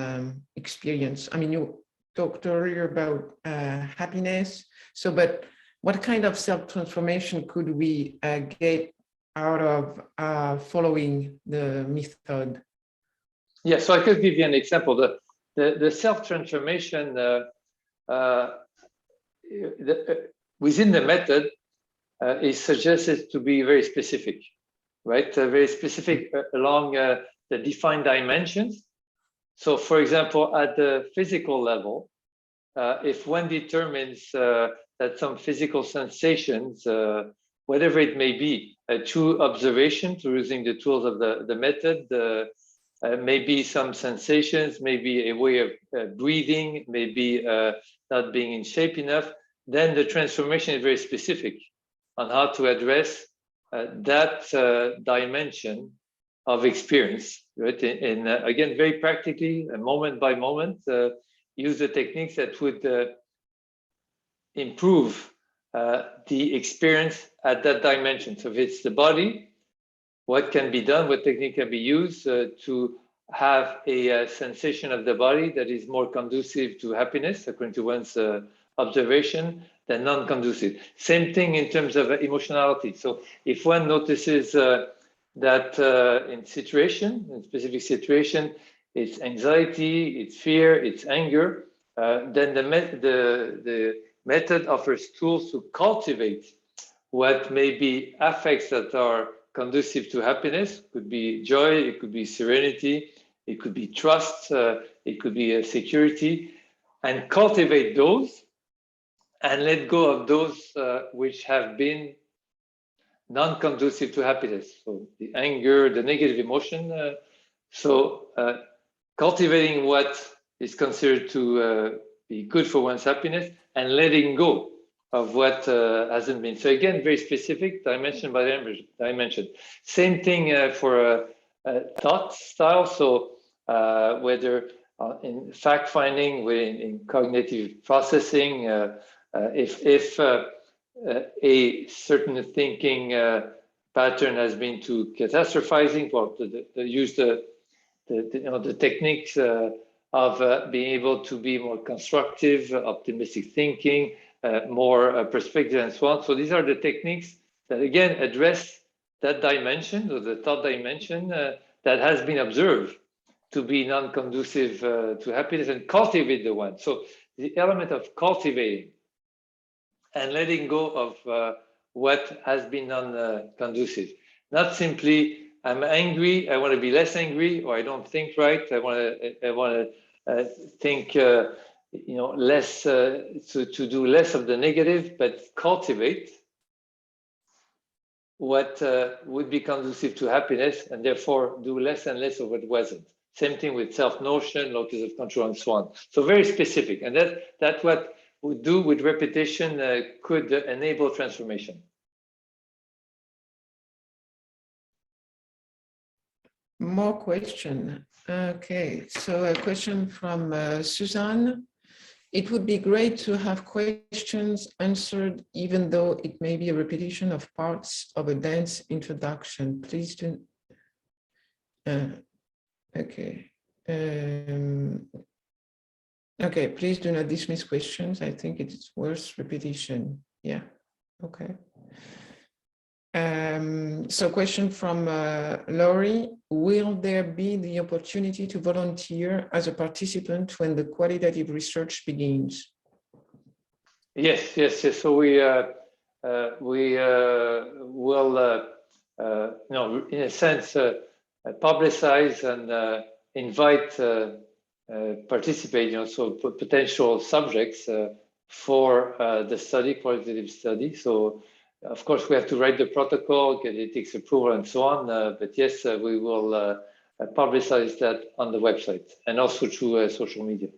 experience? I mean, you talked earlier about happiness. So, but what kind of self-transformation could we get out of following the method? Yeah, so I could give you an example. The self-transformation within the method is suggested to be very specific, right? Very specific along the defined dimensions. So, for example, at the physical level, if one determines that some physical sensations, whatever it may be, through observation, through using the tools of the method, maybe some sensations, maybe a way of breathing, maybe not being in shape enough, then the transformation is very specific on how to address that dimension of experience, right? And again, very practically, moment by moment, use the techniques that would improve the experience at that dimension. So if it's the body, what can be done, what technique can be used to have a sensation of the body that is more conducive to happiness, according to one's observation, than non-conducive. Same thing in terms of emotionality. So if one notices that in specific situation, it's anxiety, it's fear, it's anger, then the method offers tools to cultivate what may be affects that are conducive to happiness. It could be joy, it could be serenity, it could be trust, it could be security, and cultivate those and let go of those which have been non-conducive to happiness. So the anger, the negative emotion. So cultivating what is considered to be good for one's happiness and letting go of what hasn't been. So again, very specific, dimension by dimension. Same thing for thought style. So whether in fact-finding, in cognitive processing, if a certain thinking pattern has been to catastrophizing, well, use the techniques of being able to be more constructive, optimistic thinking, more perspective, and so on. So these are the techniques that again address that dimension, or the thought dimension that has been observed to be non-conducive to happiness, and cultivate the one. So the element of cultivating and letting go of what has been non-conducive. Not simply, I'm angry, I want to be less angry, or I don't think right, I want to think less, to do less of the negative, but cultivate what would be conducive to happiness, and therefore do less and less of what wasn't. Same thing with self-notion, locus of control, and so on. So very specific, and that's what do with repetition could enable transformation. More question. Okay, so a question from Suzanne. It would be great to have questions answered, even though it may be a repetition of parts of a dense introduction. Please do. Okay. Okay, please do not dismiss questions. I think it's worth repetition. Yeah, okay. So question from Laurie, will there be the opportunity to volunteer as a participant when the qualitative research begins? Yes. So we will, in a sense, publicize and invite, participate, so potential subjects for the study, qualitative study. So, of course, we have to write the protocol, get ethics approval, and so on. But yes, we will publicize that on the website and also through social media.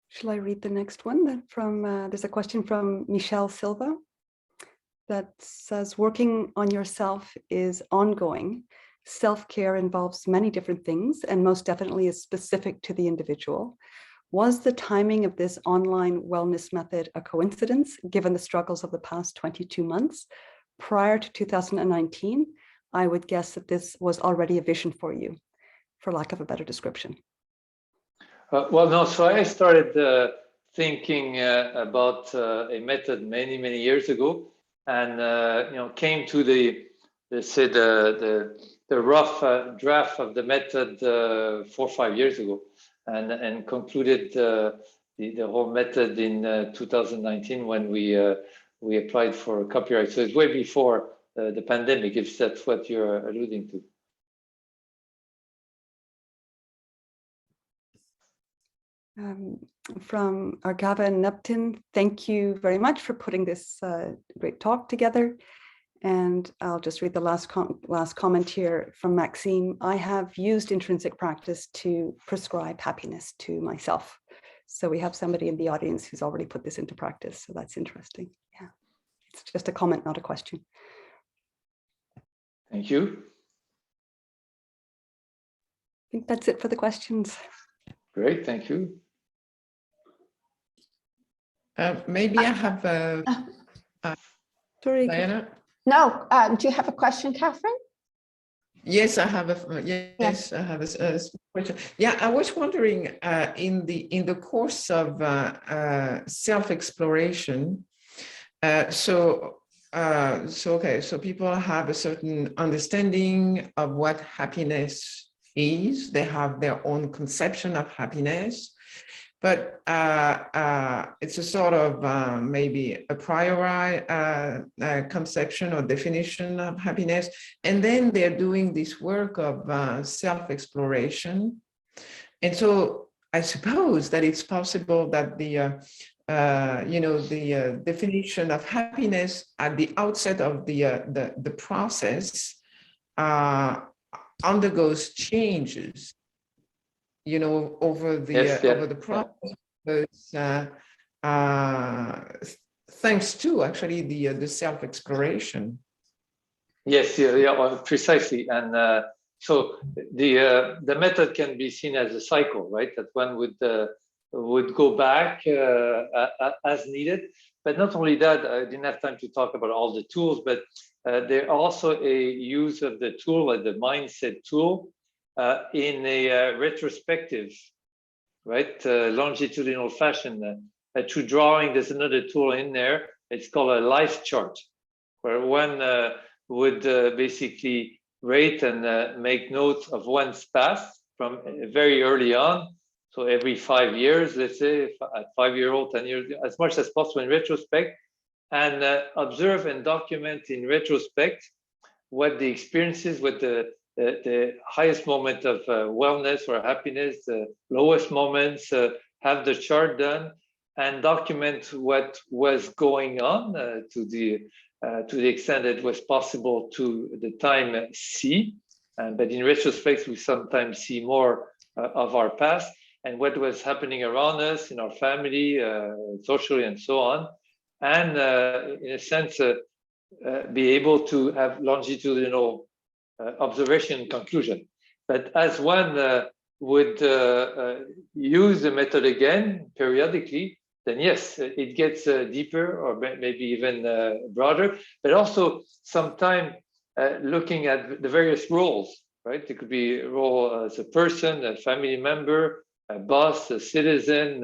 Shall I read the next one? There's a question from Michelle Silva that says, working on yourself is ongoing. Self-care involves many different things and most definitely is specific to the individual. Was the timing of this online wellness method a coincidence, given the struggles of the past 22 months? Prior to 2019, I would guess that this was already a vision for you, for lack of a better description. Well, no, so I started thinking about a method many years ago, and came to the rough draft of the method 4 or 5 years ago, and concluded the whole method in 2019 when we applied for copyright. So it's way before the pandemic, if that's what you're alluding to. From Argava and Neptun, thank you very much for putting this great talk together. And I'll just read the last comment here from Maxime. I have used intrinsic practice to prescribe happiness to myself. So we have somebody in the audience who's already put this into practice. So that's interesting. Yeah, it's just a comment, not a question. Thank you. I think that's it for the questions. Great, thank you. Maybe I have Sorry, Diana. No, do you have a question, Catherine? Yes, I have I have a question. Yeah, I was wondering in the course of self-exploration. So people have a certain understanding of what happiness is. They have their own conception of happiness. But it's a sort of maybe a priori conception or definition of happiness. And then they're doing this work of self-exploration. And so I suppose that it's possible that the definition of happiness at the outset of the process undergoes changes. Over the process, thanks to actually the self-exploration. Yes, well, precisely, and so the method can be seen as a cycle, right? That one would go back as needed, but not only that. I didn't have time to talk about all the tools, but there also a use of the tool, like the mindset tool. In a retrospective, right, longitudinal fashion, through drawing. There's another tool in there. It's called a life chart, where one would basically rate and make notes of one's past from very early on. So every 5 years, let's say, at 5-year-old, 10 years, as much as possible in retrospect, and observe and document in retrospect what the experiences, what the highest moment of wellness or happiness, the lowest moments, have the chart done and document what was going on to the extent that it was possible to the time see. But in retrospect, we sometimes see more of our past and what was happening around us in our family, socially, and so on, and in a sense, be able to have longitudinal observation and conclusion. But as one would use the method again periodically, then yes, it gets deeper or maybe even broader, but also sometimes looking at the various roles, right? It could be a role as a person, a family member, a boss, a citizen,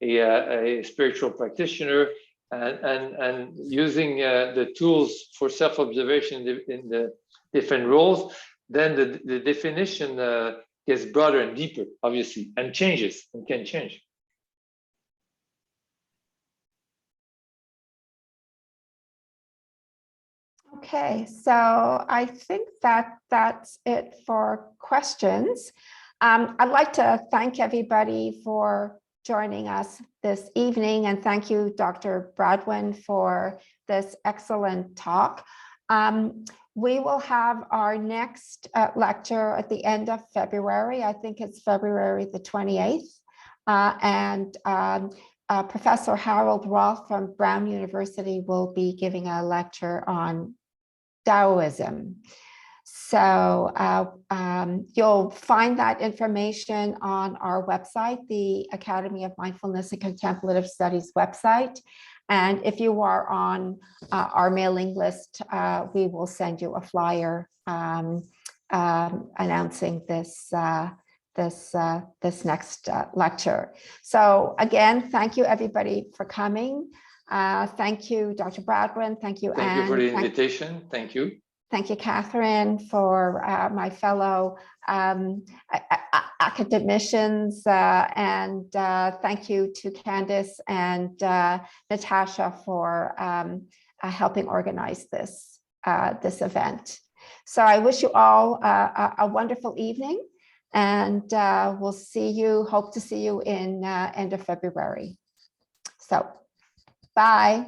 a spiritual practitioner, and using the tools for self-observation in the different roles, then the definition gets broader and deeper, obviously, and changes and can change. Okay, so I think that that's it for questions. I'd like to thank everybody for joining us this evening, and thank you, Dr. Bradwejn, for this excellent talk. We will have our next lecture at the end of February. I think it's February the 28th. Professor Harold Roth from Brown University will be giving a lecture on Taoism. So you'll find that information on our website, the Academy of Mindfulness and Contemplative Studies website. And if you are on our mailing list, we will send you a flyer announcing this next lecture. So again, thank you everybody for coming. Thank you, Dr. Bradwejn. Thank you, Anne. Thank you for the invitation. Thank you. Thank you, Catherine, for my fellow academicians, and thank you to Candice and Natasha for helping organize this event. So I wish you all a wonderful evening, and hope to see you in end of February. So, bye.